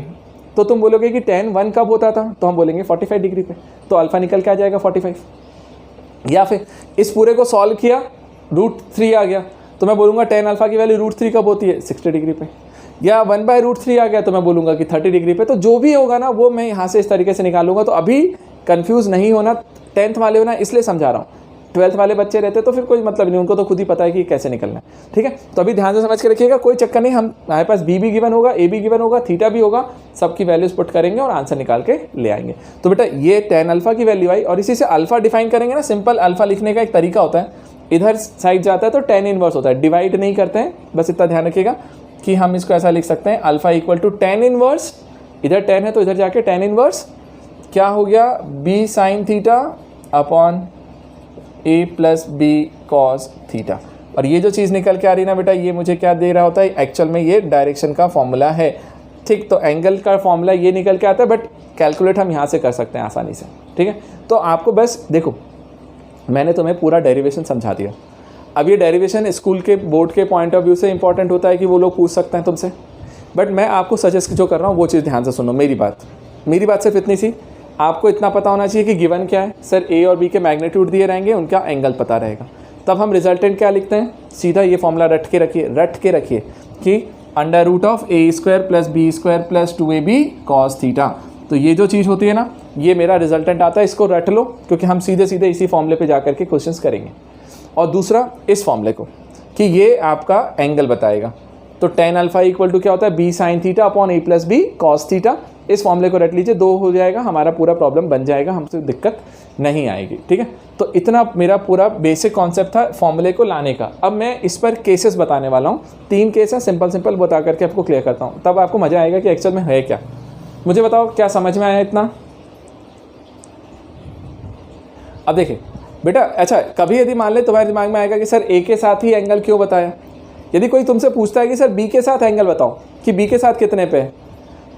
तो तुम बोलोगे कि tan 1 कब होता था, तो हम बोलेंगे 45 डिग्री पे, तो अल्फ़ा निकल के आ जाएगा 45। या फिर इस पूरे को सॉल्व किया, √3 आ गया, तो मैं बोलूँगा tan अल्फ़ा की वैल्यू √3 कब होती है, 60 डिग्री पे। या 1/√3 आ गया तो मैं बोलूँगा कि 30 डिग्री पे। तो जो भी होगा ना वो मैं यहाँ से इस तरीके से निकालूंगा। तो अभी कंफ्यूज नहीं होना, 10th वाले होना इसलिए समझा रहा हूँ, 12th वाले बच्चे रहते तो फिर कोई मतलब नहीं, उनको तो खुद ही पता है कि कैसे निकलना है, ठीक है। तो अभी ध्यान से समझ के रखिएगा, कोई चक्कर नहीं, हमारे पास B भी गिवन होगा, A भी गिवन होगा, थीटा भी होगा, सबकी वैल्यूज पुट करेंगे और आंसर निकाल के ले आएंगे। तो बेटा ये tan अल्फ़ा की वैल्यू आई, और इसी से अल्फ़ा डिफाइन करेंगे ना, सिंपल अल्फ़ा लिखने का एक तरीका होता है, इधर साइड जाता है तो tan इनवर्स होता है, डिवाइड नहीं करते हैं, बस इतना ध्यान रखिएगा कि हम इसको ऐसा लिख सकते हैं, alpha equal to tan inverse, इधर tan है तो इधर जाके tan इनवर्स क्या हो गया, B sine theta upon A plus B cos theta. और ये जो चीज़ निकल के आ रही ना बेटा, ये मुझे क्या दे रहा होता है, एक्चुअल में ये डायरेक्शन का फॉर्मूला है, ठीक। तो एंगल का फॉर्मूला ये निकल के आता है, बट कैलकुलेट हम यहाँ से कर सकते हैं आसानी से, ठीक है। तो आपको बस देखो, मैंने तुम्हें पूरा डेरिवेशन समझा दिया। अब ये डेरिवेशन स्कूल के बोर्ड के पॉइंट ऑफ व्यू से इंपॉर्टेंट होता है कि वो लोग पूछ सकते हैं तुमसे, बट मैं आपको सजेस्ट जो कर रहा हूँ वो चीज़ ध्यान से सुनो। मेरी बात सिर्फ इतनी सी, आपको इतना पता होना चाहिए कि गिवन क्या है, सर A और B के मैग्नीट्यूड दिए रहेंगे, उनका एंगल पता रहेगा, तब हम रिजल्टेंट क्या लिखते हैं, सीधा ये फॉर्मूला रट के रखिए कि √(a² + b² + 2ab cos theta. तो ये जो चीज़ होती है ना, ये मेरा रिजल्टेंट आता है, इसको रट लो, क्योंकि हम सीधे इसी फॉर्मूले पे जाकर के क्वेश्चंस करेंगे। और दूसरा इस फॉर्मूले को कि ये आपका एंगल बताएगा, तो tan अल्फ़ा इक्वल टू क्या होता है, B sine theta upon A plus B cos theta. इस फॉर्मूले को रट लीजिए, 2 हो जाएगा, हमारा पूरा प्रॉब्लम बन जाएगा, हमसे दिक्कत नहीं आएगी, ठीक है। तो इतना मेरा पूरा बेसिक कॉन्सेप्ट था फॉर्मूले को लाने का। अब मैं इस पर केसेस बताने वाला हूँ, 3 केस है, सिंपल बता करके आपको क्लियर करता हूँ, तब आपको मज़ा आएगा कि एक्चुअल में है क्या। मुझे बताओ क्या समझ में आया इतना। अब देखिए बेटा, अच्छा कभी यदि मान ले तुम्हारे दिमाग में आएगा कि सर A के साथ ही एंगल क्यों बताया, यदि कोई तुमसे पूछता है कि सर B के साथ एंगल बताओ कि B के साथ कितने पे है,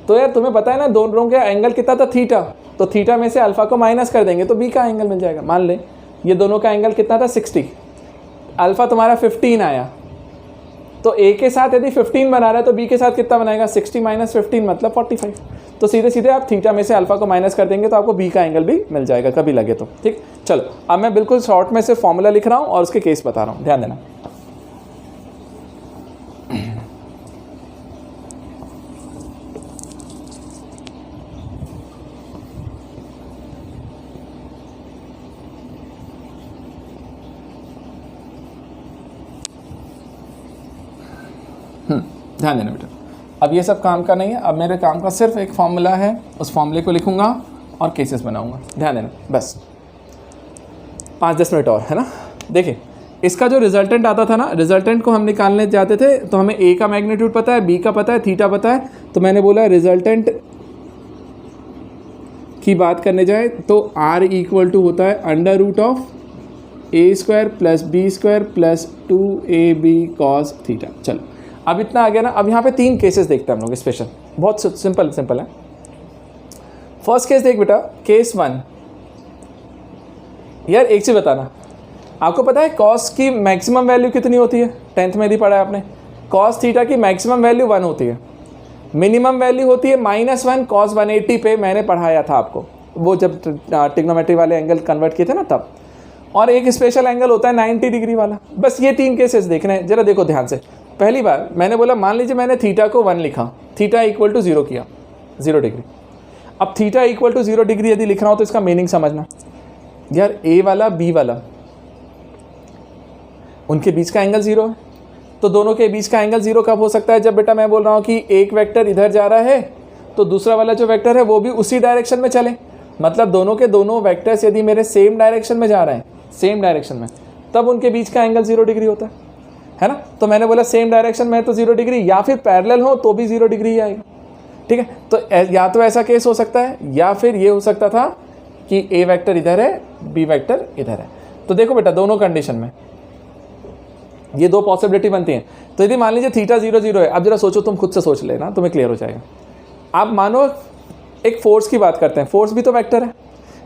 तो यार तुम्हें पता है ना दोनों का एंगल कितना था, थीटा, तो थीटा में से अल्फ़ा को माइनस कर देंगे तो B का एंगल मिल जाएगा। मान ले ये दोनों का एंगल कितना था, 60, अल्फ़ा तुम्हारा 15 आया, तो A के साथ यदि 15 बना रहा है तो B के साथ कितना बनाएगा, 60 - 15 मतलब 45। तो सीधे आप थीटा में से अल्फ़ा को माइनस कर देंगे तो आपको B का एंगल भी मिल जाएगा कभी लगे तो, ठीक। चलो अब मैं बिल्कुल शॉर्ट में से फॉर्मूला लिख रहा हूँ और उसके केस बता रहा हूँ, ध्यान देना। ध्यान देना बेटा, अब ये सब काम का नहीं है, अब मेरे काम का सिर्फ एक फॉर्मूला है, उस फॉर्मूले को लिखूंगा और केसेस बनाऊंगा। ध्यान देना, बस 5-10 मिनट और है ना। देखिए इसका जो रिजल्टेंट आता था ना, रिजल्टेंट को हम निकालने जाते थे तो हमें A का मैग्नीट्यूड पता है, B का पता है, थीटा पता है, तो मैंने बोला रिजल्टेंट की बात करने जाए तो r इक्वल टू होता है under root of A square plus B square plus 2ab cos theta. चलो अब इतना आ गया ना। अब यहाँ पे 3 केसेस देखते हैं हम लोग स्पेशल, बहुत सिंपल है। फर्स्ट केस देख बेटा, केस 1। यार एक चीज़ बताना, आपको पता है कॉस की मैक्सिमम वैल्यू कितनी होती है? 10th में भी पढ़ा है आपने। कॉस थीटा की मैक्सिमम वैल्यू 1 होती है, मिनिमम वैल्यू होती है -1 cos 180 पे, मैंने पढ़ाया था आपको वो जब ट्रिग्नोमेट्री वाले एंगल कन्वर्ट किए थे ना तब। और एक स्पेशल एंगल होता है 90 डिग्री वाला। बस ये 3 केसेस देखने हैं, जरा देखो ध्यान से। पहली बार मैंने बोला, मान लीजिए मैंने थीटा को 1 लिखा, थीटा इक्वल टू 0 किया, 0 डिग्री। अब थीटा इक्वल टू 0 डिग्री यदि लिख रहा हूँ तो इसका मीनिंग समझना। यार ए वाला बी वाला, उनके बीच का एंगल 0 है, तो दोनों के बीच का एंगल 0 कब हो सकता है? जब बेटा मैं बोल रहा हूँ कि एक वेक्टर इधर जा रहा है तो दूसरा वाला जो वेक्टर है वो भी उसी डायरेक्शन में चले। मतलब दोनों के दोनों वेक्टर्स यदि मेरे सेम डायरेक्शन में जा रहे हैं, सेम डायरेक्शन में, तब उनके बीच का एंगल 0 डिग्री होता है ना। तो मैंने बोला सेम डायरेक्शन में है तो 0 डिग्री, या फिर पैरेलल हो तो भी 0 डिग्री ही आएगा। ठीक है, तो या तो ऐसा केस हो सकता है, या फिर ये हो सकता था कि ए वेक्टर इधर है, बी वेक्टर इधर है। तो देखो बेटा, दोनों कंडीशन में ये 2 पॉसिबिलिटी बनती हैं। तो यदि मान लीजिए थीटा 0 0 है, अब जरा सोचो, तुम खुद से सोच लेना, तुम्हें क्लियर हो जाएगा। आप मानो एक फोर्स की बात करते हैं, फोर्स भी तो वेक्टर है।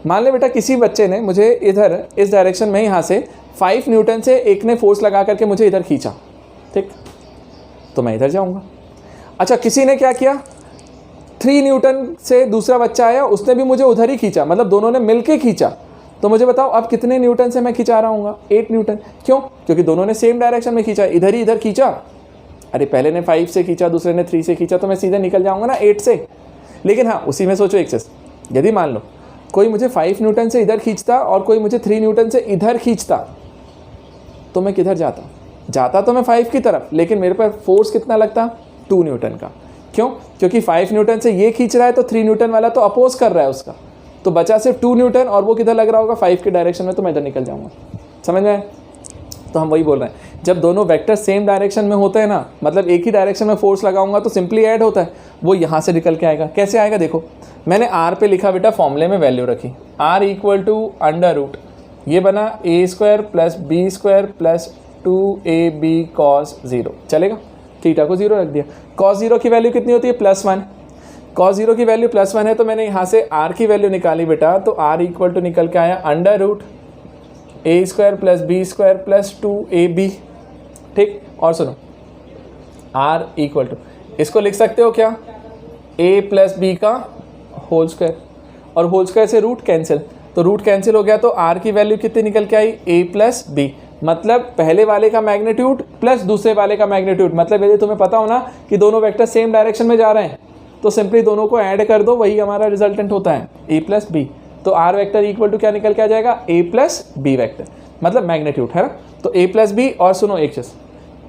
मान ले बेटा किसी बच्चे ने मुझे इधर इस डायरेक्शन में यहाँ से 5 न्यूटन से एक ने फोर्स लगा करके मुझे इधर खींचा, ठीक, तो मैं इधर जाऊँगा। अच्छा, किसी ने क्या किया, 3 न्यूटन से दूसरा बच्चा आया, उसने भी मुझे उधर ही खींचा, मतलब दोनों ने मिल के खींचा। तो मुझे बताओ अब कितने न्यूटन से मैं खिंचा रहा हूँ? 8 न्यूटन। क्यों? क्योंकि दोनों ने सेम डायरेक्शन में खींचा, इधर ही इधर खींचा। अरे पहले ने 5 से खींचा, दूसरे ने 3 से खींचा, तो मैं सीधे निकल जाऊँगा ना 8 से। लेकिन हाँ, उसी में सोचो एक चीज़, यदि मान लो कोई मुझे 5 न्यूटन से इधर खींचता और कोई मुझे 3 न्यूटन से इधर खींचता, तो मैं किधर जाता? जाता तो मैं 5 की तरफ, लेकिन मेरे पर फोर्स कितना लगता? 2 न्यूटन का। क्यों? क्योंकि 5 न्यूटन से ये खींच रहा है तो 3 न्यूटन वाला तो अपोज कर रहा है उसका, तो बचा सिर्फ 2 न्यूटन, और वो किधर लग रहा होगा? 5 के डायरेक्शन में, तो मैं इधर निकल जाऊँगा। समझ में आए? तो हम वही बोल रहे हैं, जब दोनों वेक्टर सेम डायरेक्शन में होते हैं ना, मतलब एक ही डायरेक्शन में फोर्स लगाऊंगा तो सिंपली ऐड होता है, वो यहाँ से निकल के आएगा। कैसे आएगा? देखो, मैंने आर पे लिखा बेटा, फॉर्मूले में वैल्यू रखी, r equal to under root, ये बना a square plus B square plus 2ab cos 0, चलेगा? थीटा को 0 रख दिया। cos 0 की वैल्यू कितनी होती है? +1। cos 0 की वैल्यू +1 है, तो मैंने यहाँ से r की वैल्यू निकाली बेटा, तो r इक्वल टू निकल के आया under root a square plus B square plus 2ab। ठीक, और सुनो, r इक्वल टू, इसको लिख सकते हो क्या? a प्लस बी का होल स्क्वायर, और होल स्क्वायर से रूट कैंसिल, तो रूट कैंसिल हो गया, तो r की वैल्यू कितनी निकल के आई? a प्लस बी, मतलब पहले वाले का मैग्नीट्यूड प्लस दूसरे वाले का मैग्नीट्यूड। मतलब यदि तुम्हें पता हो ना कि दोनों वेक्टर सेम डायरेक्शन में जा रहे हैं, तो सिंपली दोनों को ऐड कर दो, वही हमारा रिजल्टेंट होता है a प्लस बी। तो r वेक्टर इक्वल टू क्या निकल के आ जाएगा? a प्लस बी वेक्टर, मतलब मैग्नीट्यूड, है ना। तो a प्लस बी, और सुनो एक चीज़,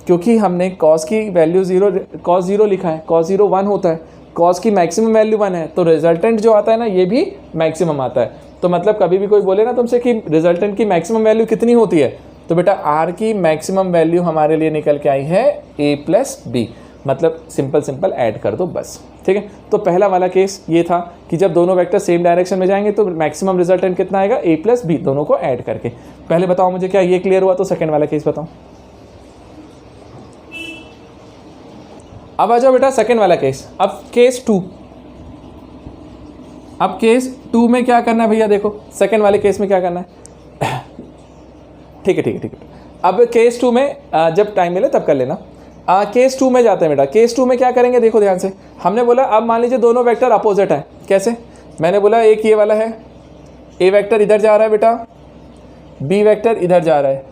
क्योंकि हमने cos की वैल्यू 0, cos 0 लिखा है, cos 0 1 होता है, cos की मैक्सिमम वैल्यू 1 है, तो रिजल्टेंट जो आता है ना, ये भी मैक्सिमम आता है। तो मतलब कभी भी कोई बोले ना तुमसे कि रिजल्टेंट की मैक्सिमम वैल्यू कितनी होती है, तो बेटा r की मैक्सिमम वैल्यू हमारे लिए निकल के आई है a प्लस बी, मतलब सिंपल ऐड कर दो बस। ठीक है, तो पहला वाला केस ये था कि जब दोनों वेक्टर सेम डायरेक्शन में जाएंगे तो मैक्सिमम रिजल्टेंट कितना आएगा? a प्लस बी, दोनों को ऐड करके। पहले बताओ मुझे, क्या ये क्लियर हुआ? तो सेकंड वाला केस बताओ। अब आ जाओ बेटा सेकंड वाला केस। अब केस 2, अब केस 2 में क्या करना है भैया? देखो सेकंड वाले केस में क्या करना है। ठीक है। अब केस 2 में जब टाइम मिले तब कर लेना। केस 2 में जाते हैं बेटा। केस 2 में क्या करेंगे? देखो ध्यान से, हमने बोला अब मान लीजिए दोनों वेक्टर अपोजिट है। कैसे? मैंने बोला एक ये वाला है, ए वेक्टर इधर जा रहा है बेटा, बी वेक्टर इधर जा रहा है,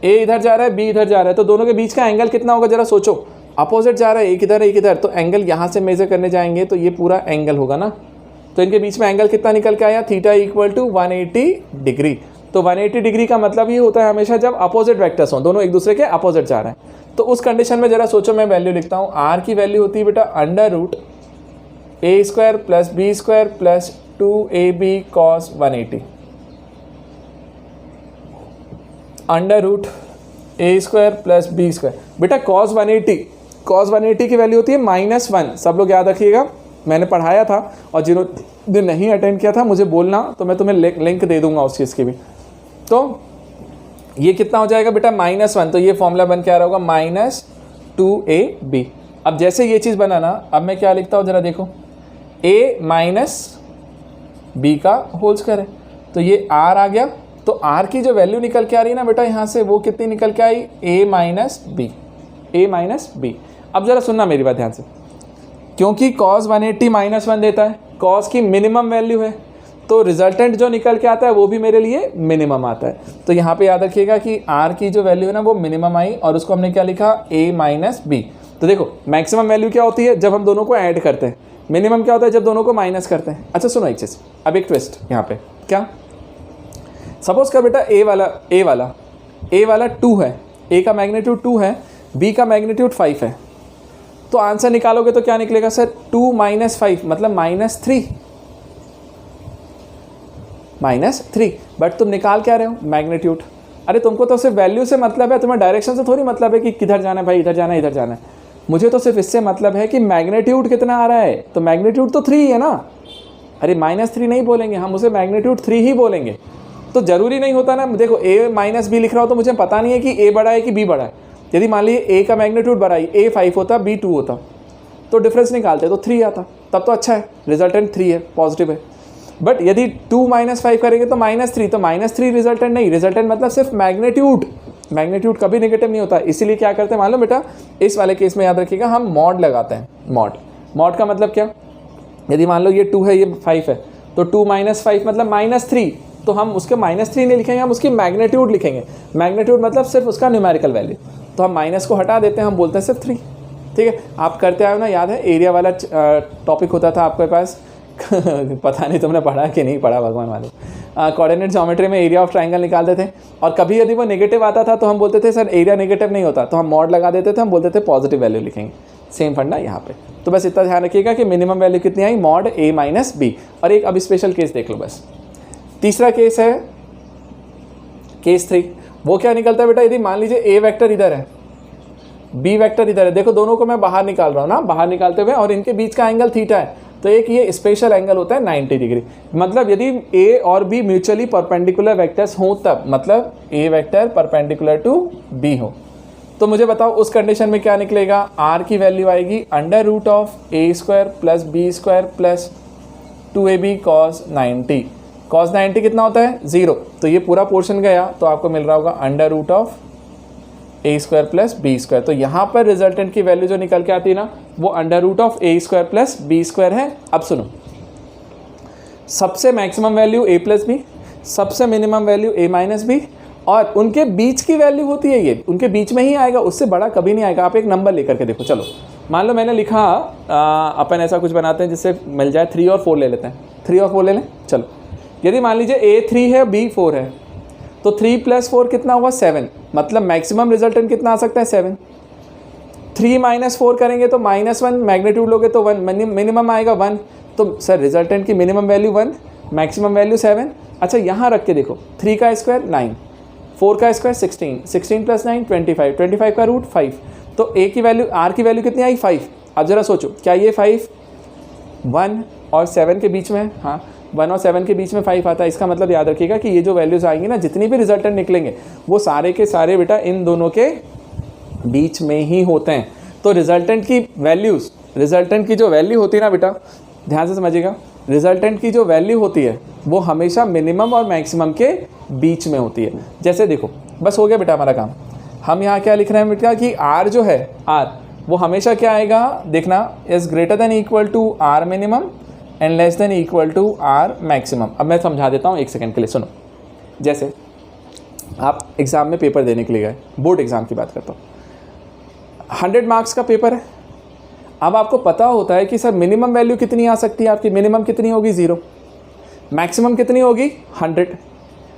ए इधर जा रहा है, बी इधर जा रहा है, तो दोनों के बीच का एंगल कितना होगा? जरा सोचो, अपोजिट जा रहा है, एक इधर एक इधर, तो एंगल यहाँ से मेजर करने जाएंगे तो ये पूरा एंगल होगा ना। तो इनके बीच में एंगल कितना निकल के आया? Theta equal to 180 degree. तो 180 डिग्री का मतलब ये होता है हमेशा जब अपोजिट वेक्टर्स हों, दोनों एक दूसरे के अपोजिट जा रहे हैं। तो उस कंडीशन में जरा सोचो, मैं वैल्यू लिखता हूँ, आर की वैल्यू होती है बेटा under root a square plus B square plus 2ab cos 180, under root a square plus B square. बेटा cos 180 की वैल्यू होती है -1, सब लोग याद रखिएगा। मैंने पढ़ाया था, और जिन्होंने नहीं अटेंड किया था मुझे बोलना, तो मैं तुम्हें लिंक दे दूंगा उस चीज़ की भी। तो ये कितना हो जाएगा बेटा -1, तो ये फॉर्मूला बन के आ रहा होगा -2ab। अब जैसे ये चीज़ बना ना, अब मैं क्या लिखता हूँ जरा देखो, a माइनस बी का होल स्क्वायर है, तो ये r आ गया। तो r की जो वैल्यू निकल के आ रही है ना बेटा यहाँ से, वो कितनी निकल के आई, a माइनस b। अब ज़रा सुनना मेरी बात ध्यान से, क्योंकि cos 180 -1 देता है, cos की मिनिमम वैल्यू है, तो रिजल्टेंट जो निकल के आता है वो भी मेरे लिए मिनिमम आता है। तो यहाँ पे याद रखिएगा कि r की जो वैल्यू है ना वो मिनिमम आई, और उसको हमने क्या लिखा, a माइनस b। तो देखो मैक्सिमम वैल्यू क्या होती है, जब हम दोनों को ऐड करते हैं। मिनिमम क्या होता है, जब दोनों को माइनस करते हैं। अच्छा सुनो एक चीज़, अब एक ट्विस्ट यहाँ पे, क्या सपोज का बेटा a वाला 2 है, a का मैग्नीट्यूड 2 है, b का मैग्नीट्यूड 5 है, तो आंसर निकालोगे तो क्या निकलेगा सर, 2 - 5 मतलब -3। बट तुम निकाल क्या रहे हो, मैग्नीट्यूड। अरे तुमको तो सिर्फ वैल्यू से मतलब है, तुम्हें डायरेक्शन से थोड़ी मतलब है कि किधर जाना है भाई, इधर जाना है इधर जाना है। मुझे तो सिर्फ इससे मतलब है कि मैग्नीट्यूड कितना आ रहा है, तो मैग्नीट्यूड तो 3 है ना। अरे -3 नहीं बोलेंगे हम, उसे मैग्नीट्यूड 3 ही बोलेंगे। तो ज़रूरी नहीं होता ना, देखो a माइनस बी लिख रहा हो तो मुझे पता नहीं है कि a बड़ा है कि b बड़ा है। यदि मान लीजिए a का मैग्नीट्यूड बड़ा है, a 5 होता b 2 होता, तो डिफरेंस निकालते तो 3 आता, तब तो अच्छा है, रिजल्टेंट 3 है, पॉजिटिव है। बट यदि 2 - 5 करेंगे तो -3, तो -3 रिजल्टेंट नहीं, रिजल्टेंट मतलब सिर्फ मैग्नीट्यूड कभी नेगेटिव नहीं होता। इसीलिए क्या करते हैं मालूम बेटा, इस वाले केस में याद रखिएगा हम मॉड लगाते हैं। मॉड का मतलब क्या, यदि मान लो ये 2 है ये 5 है, तो 2 - 5 मतलब -3, तो हम उसके -3 नहीं लिखेंगे, हम उसकी मैग्नीट्यूड लिखेंगे। मैग्नीट्यूड मतलब सिर्फ उसका न्यूमेरिकल वैल्यू, तो हम माइनस को हटा देते हैं, हम बोलते हैं सिर्फ 3। ठीक है, आप करते आए हो ना, याद है एरिया वाला टॉपिक होता था आपके पास पता नहीं तुमने पढ़ा कि नहीं पढ़ा, भगवान वाले। कोऑर्डिनेट ज्योमेट्री में एरिया ऑफ ट्राइंगल निकालते थे, और कभी यदि वो नेगेटिव आता था तो हम बोलते थे सर एरिया नेगेटिव नहीं होता, तो हम मॉड लगा देते थे, हम बोलते थे पॉजिटिव वैल्यू लिखेंगे। सेम फंडा यहाँ पे। तो बस इतना ध्यान रखिएगा कि मिनिमम वैल्यू कितनी आई, मॉड a माइनस बी। और एक अब स्पेशल केस देख लो बस, तीसरा केस है केस 3। वो क्या निकलता है बेटा, यदि मान लीजिए a वेक्टर इधर है, b वेक्टर इधर है, देखो दोनों को मैं बाहर निकाल रहा हूँ ना, बाहर निकालते हुए, और इनके बीच का एंगल थीटा है, तो एक ये स्पेशल एंगल होता है 90 डिग्री। मतलब यदि a और b म्यूचुअली परपेंडिकुलर वेक्टर्स हो तब, मतलब a vector perpendicular to b हो, तो मुझे बताओ उस कंडीशन में क्या निकलेगा, r की वैल्यू आएगी √a² + b² + 2ab cos 90। cos 90 कितना होता है, 0, तो ये पूरा पोर्शन गया, तो आपको मिल रहा होगा √a² + b²। तो यहाँ पर रिजल्टेंट की वैल्यू जो निकल के आती है ना, वो √a² + b² है। अब सुनो, सबसे मैक्सिमम वैल्यू a + b, सबसे मिनिमम वैल्यू a - b, और उनके बीच की वैल्यू होती है ये, उनके बीच में ही आएगा, उससे बड़ा कभी नहीं आएगा। आप एक नंबर लेकर के देखो, चलो मान लो मैंने लिखा, अपन ऐसा कुछ बनाते हैं जिससे मिल जाए, 3 और 4 ले लेते हैं, 3 और 4 ले लें। चलो यदि मान लीजिए a 3 है b 4 है, तो 3 + 4 कितना हुआ, 7, मतलब मैक्सिमम रिजल्टेंट कितना आ सकता है, 7। 3 - 4 करेंगे तो -1, मैग्नीट्यूड लोगे तो 1, मिनिमम आएगा 1, तो सर रिजल्टेंट की मिनिमम वैल्यू 1, मैक्सिमम वैल्यू 7। अच्छा यहाँ रख के देखो, 3 का स्क्वायर 9, 4 का स्क्वायर 16, 16 + 9 25, 25 का रूट 5, तो a की वैल्यू, r की वैल्यू कितनी आई, 5। अब जरा सोचो, क्या ये 5 1 और 7 के बीच में है, हाँ 1 और 7 के बीच में 5 आता है। इसका मतलब याद रखिएगा कि ये जो वैल्यूज़ आएंगी ना, जितनी भी रिजल्टेंट निकलेंगे, वो सारे के सारे बेटा इन दोनों के बीच में ही होते हैं। तो रिजल्टेंट की वैल्यूज़, रिजल्टेंट की जो वैल्यू होती है ना बेटा, ध्यान से समझिएगा, रिजल्टेंट की जो वैल्यू होती है वो हमेशा मिनिमम और मैक्सिमम के बीच में होती है। जैसे देखो, बस हो गया बेटा हमारा काम। हम यहाँ क्या लिख रहे हैं बेटा कि r जो है, r वो हमेशा क्या आएगा, देखना, is greater than equal to r minimum and less than equal to r maximum. अब मैं समझा देता हूँ एक सेकंड के लिए, सुनो। जैसे आप एग्ज़ाम में पेपर देने के लिए गए, बोर्ड एग्ज़ाम की बात करता हूँ, 100 मार्क्स का पेपर है। अब आपको पता होता है कि सर मिनिमम वैल्यू कितनी आ सकती है आपकी, मिनिमम कितनी होगी 0, मैक्सिमम कितनी होगी 100।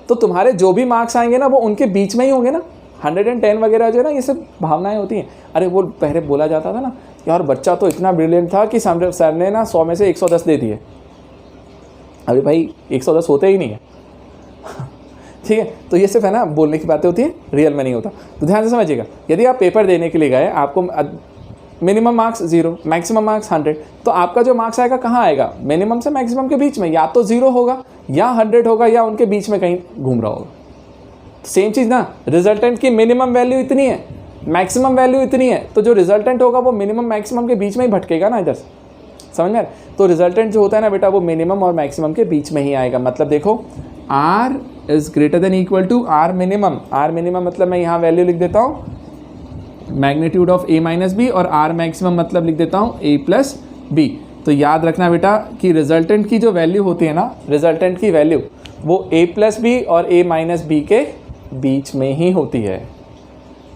तो तुम्हारे जो भी मार्क्स आएंगे ना वो उनके बीच में ही होंगे ना। 110 वगैरह जो है ना, ये सब भावनाएं होती हैं। अरे वो पहले बोला जाता था ना, यार बच्चा तो इतना ब्रिलियंट था कि सर ने ना 100 में से 110 दे दिए। अभी भाई 110 होते ही नहीं है ठीक है, तो ये सिर्फ है ना बोलने की बातें होती हैं, रियल में नहीं होता। तो ध्यान से समझिएगा, यदि आप पेपर देने के लिए गए, आपको मिनिमम मार्क्स 0, मैक्सिमम मार्क्स 100। तो आपका जो मार्क्स आएगा कहाँ आएगा? मिनिमम से मैक्सिमम के बीच में, या तो 0 होगा या 100 होगा या उनके बीच में कहीं घूम रहा होगा। सेम चीज़ ना, रिजल्टेंट की मिनिमम वैल्यू इतनी है, मैक्सिमम वैल्यू इतनी है, तो जो रिजल्टेंट होगा वो मिनिमम मैक्सिमम के बीच में ही भटकेगा ना इधर से, समझ में? तो रिजल्टेंट जो होता है ना बेटा वो मिनिमम और मैक्सिमम के बीच में ही आएगा। मतलब देखो r is greater than equal to r minimum. r minimum मतलब मैं यहाँ वैल्यू लिख देता हूँ magnitude of a minus B, और r मैक्सिमम मतलब लिख देता हूँ a प्लस बी। तो याद रखना बेटा कि रिजल्टेंट की जो वैल्यू होती है ना, रिजल्टेंट की वैल्यू वो a प्लस बी और a माइनस बी के बीच में ही होती है,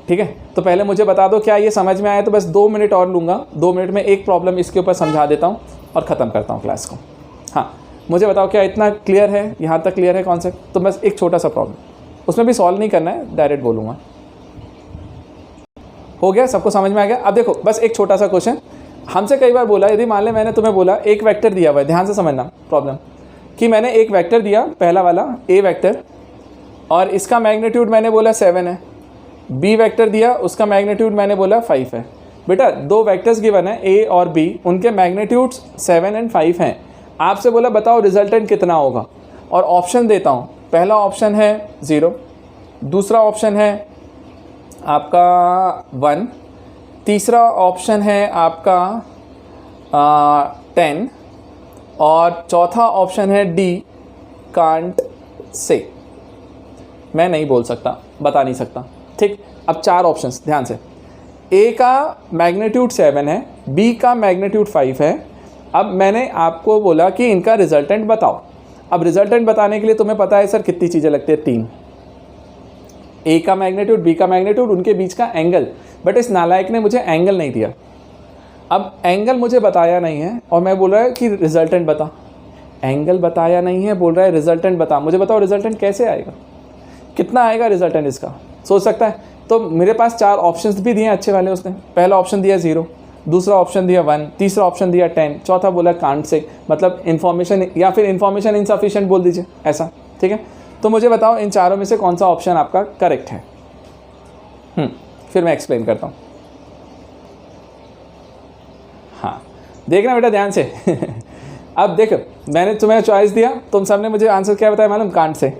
ठीक है? तो पहले मुझे बता दो क्या ये समझ में आया? तो बस 2 मिनट और लूँगा, 2 मिनट में एक प्रॉब्लम इसके ऊपर समझा देता हूँ और ख़त्म करता हूँ क्लास को। हाँ, मुझे बताओ क्या इतना क्लियर है? यहाँ तक क्लियर है कॉन्सेप्ट? तो बस एक छोटा सा प्रॉब्लम, उसमें भी सॉल्व नहीं करना है, डायरेक्ट बोलूँगा। हो गया? सबको समझ में आ गया? अब देखो बस एक छोटा सा क्वेश्चन हमसे कई बार बोला, यदि मान ले मैंने तुम्हें बोला एक वेक्टर दिया हुआ है, ध्यान से समझना प्रॉब्लम, कि मैंने एक वेक्टर दिया, पहला वाला ए वेक्टर, और इसका मैग्नीट्यूड मैंने बोला 7 है। बी वेक्टर दिया, उसका मैग्नीट्यूड मैंने बोला 5 है। बेटा 2 वेक्टर्स गिवन है ए और बी, उनके मैग्नीट्यूड्स 7 और 5 हैं। आपसे बोला बताओ रिजल्टेंट कितना होगा, और ऑप्शन देता हूँ। पहला ऑप्शन है 0, दूसरा ऑप्शन है आपका 1, तीसरा ऑप्शन है आपका 10, और चौथा ऑप्शन है डी कांट से। मैं नहीं बोल सकता, बता नहीं सकता, ठीक? अब 4 ऑप्शंस ध्यान से। ए का मैग्नीट्यूड 7 है, बी का मैग्नीट्यूड 5 है। अब मैंने आपको बोला कि इनका रिजल्टेंट बताओ। अब रिजल्टेंट बताने के लिए तुम्हें पता है सर कितनी चीज़ें लगती है? 3। ए का मैग्नीट्यूड, बी का मैग्नीट्यूड, उनके बीच का एंगल। बट इस नालायक ने मुझे एंगल नहीं दिया। अब एंगल मुझे बताया नहीं है और मैं बोल रहा है कि रिजल्टेंट बता। एंगल बताया नहीं है, बोल रहा है रिजल्टेंट बता। मुझे बताओ रिजल्टेंट कैसे आएगा, कितना आएगा रिजल्टेंट इसका? सोच सकता है? तो मेरे पास 4 ऑप्शंस भी दिए अच्छे वाले उसने। पहला ऑप्शन दिया 0, दूसरा ऑप्शन दिया 1, तीसरा ऑप्शन दिया 10, चौथा बोला कांट से, मतलब इन्फॉर्मेशन, या फिर इन्फॉर्मेशन इनसफिशिएंट बोल दीजिए ऐसा, ठीक है? तो मुझे बताओ इन चारों में से कौन सा ऑप्शन आपका करेक्ट है? फिर मैं एक्सप्लेन करता हूँ। हाँ, देखना बेटा ध्यान से। अब देखो मैंने तुम्हें चॉइस दिया, तुम सबने मुझे आंसर क्या बताया मालूम? Can't say.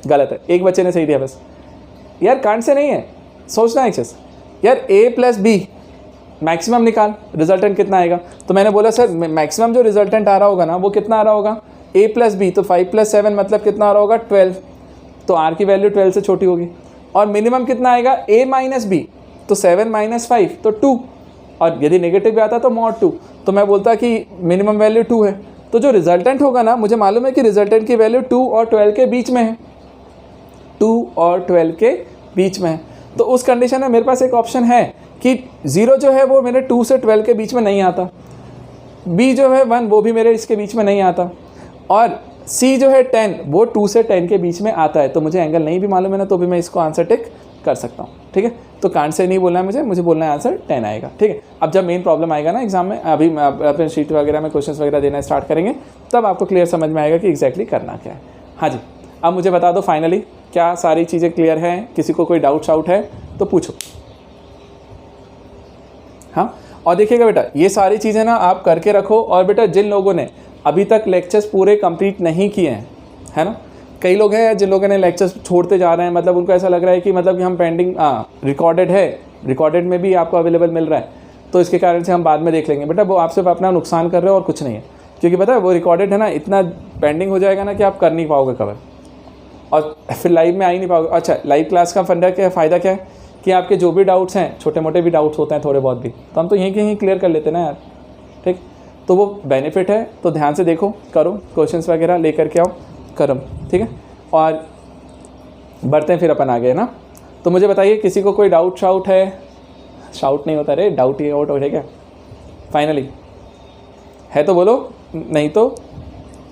गलत है, एक बच्चे ने सही दिया बस। यार कांट से नहीं है, सोचना एक चीज़ यार। ए प्लस बी मैक्सिमम निकाल, रिजल्टेंट कितना आएगा? तो मैंने बोला सर मैक्सिमम जो रिजल्टेंट आ रहा होगा ना वो कितना आ रहा होगा? ए प्लस बी, तो 5 + 7 मतलब कितना आ रहा होगा? 12। तो आर की वैल्यू 12 से छोटी होगी। और मिनिमम कितना आएगा? ए माइनस बी, तो 7 - 5 तो 2, और यदि नेगेटिव भी आता तो mod 2। तो मैं बोलता कि मिनिमम वैल्यू 2 है। तो जो रिजल्टेंट होगा ना, मुझे मालूम है कि रिजल्टेंट की वैल्यू 2 और 12 के बीच में है, 2 और 12 के बीच में है। तो उस कंडीशन में मेरे पास एक ऑप्शन है कि 0 जो है वो मेरे 2 से 12 के बीच में नहीं आता, बी जो है 1 वो भी मेरे इसके बीच में नहीं आता, और सी जो है 10 वो 2 से 10 के बीच में आता है। तो मुझे एंगल नहीं भी मालूम है ना, तो भी मैं इसको आंसर टिक कर सकता हूँ, ठीक है? तो कांट से नहीं बोलना है मुझे बोलना है आंसर 10 आएगा, ठीक है? अब जब मेन प्रॉब्लम आएगा ना एग्जाम में, अभी अपने शीट वगैरह में क्वेश्चंस वगैरह देना स्टार्ट करेंगे, तब आपको क्लियर समझ में आएगा कि एग्जैक्टली करना क्या है। हाँ जी, अब मुझे बता दो फाइनली क्या सारी चीज़ें क्लियर हैं? किसी को कोई डाउट शाउट है तो पूछो। हाँ, और देखिएगा बेटा ये सारी चीज़ें ना आप करके रखो। और बेटा जिन लोगों ने अभी तक लेक्चर्स पूरे कंप्लीट नहीं किए हैं, है ना, कई लोग हैं जिन लोगों ने लेक्चर्स छोड़ते जा रहे हैं, मतलब उनको ऐसा लग रहा है कि मतलब कि हम पेंडिंग, रिकॉर्डेड है, रिकॉर्डेड में भी आपको अवेलेबल मिल रहा है, तो इसके कारण से हम बाद में देख लेंगे। बेटा वो आप सिर्फ अपना नुकसान कर रहे हो और कुछ नहीं है, क्योंकि पता है वो रिकॉर्डेड है ना, इतना पेंडिंग हो जाएगा ना कि आप कर नहीं पाओगे कवर, और फिर लाइव में आ ही नहीं पाओगे। अच्छा, लाइव क्लास का फ़ायदा क्या है कि आपके जो भी डाउट्स हैं, छोटे मोटे भी डाउट्स होते हैं थोड़े बहुत भी, तो हम तो यहीं के यहीं क्लियर कर लेते हैं ना यार, ठीक? तो वो बेनिफिट है। तो ध्यान से देखो, करो, क्वेश्चंस वगैरह लेकर के आओ, करो, ठीक है? और बढ़ते हैं फिर अपन आगे, है ना? तो मुझे बताइए किसी को कोई डाउट शाउट है? शाउट नहीं होता रे, डाउट ही आउट हो है क्या? फाइनली है तो बोलो, नहीं तो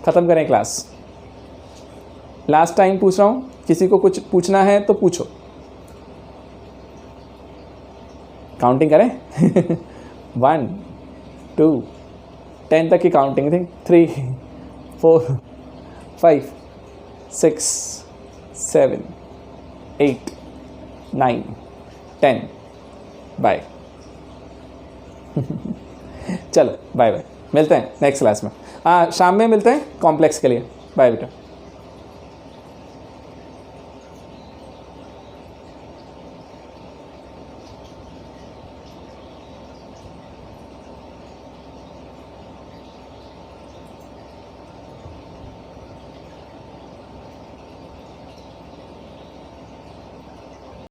ख़त्म करें क्लास। लास्ट टाइम पूछ रहा हूँ, किसी को कुछ पूछना है तो पूछो। काउंटिंग करें? 1 2 10 तक की काउंटिंग थी। 3 4 5 6 7 8 9 10 बाय। चलो बाय बाय, मिलते हैं नेक्स्ट क्लास में। हाँ शाम में मिलते हैं कॉम्प्लेक्स के लिए। बाय बेटा।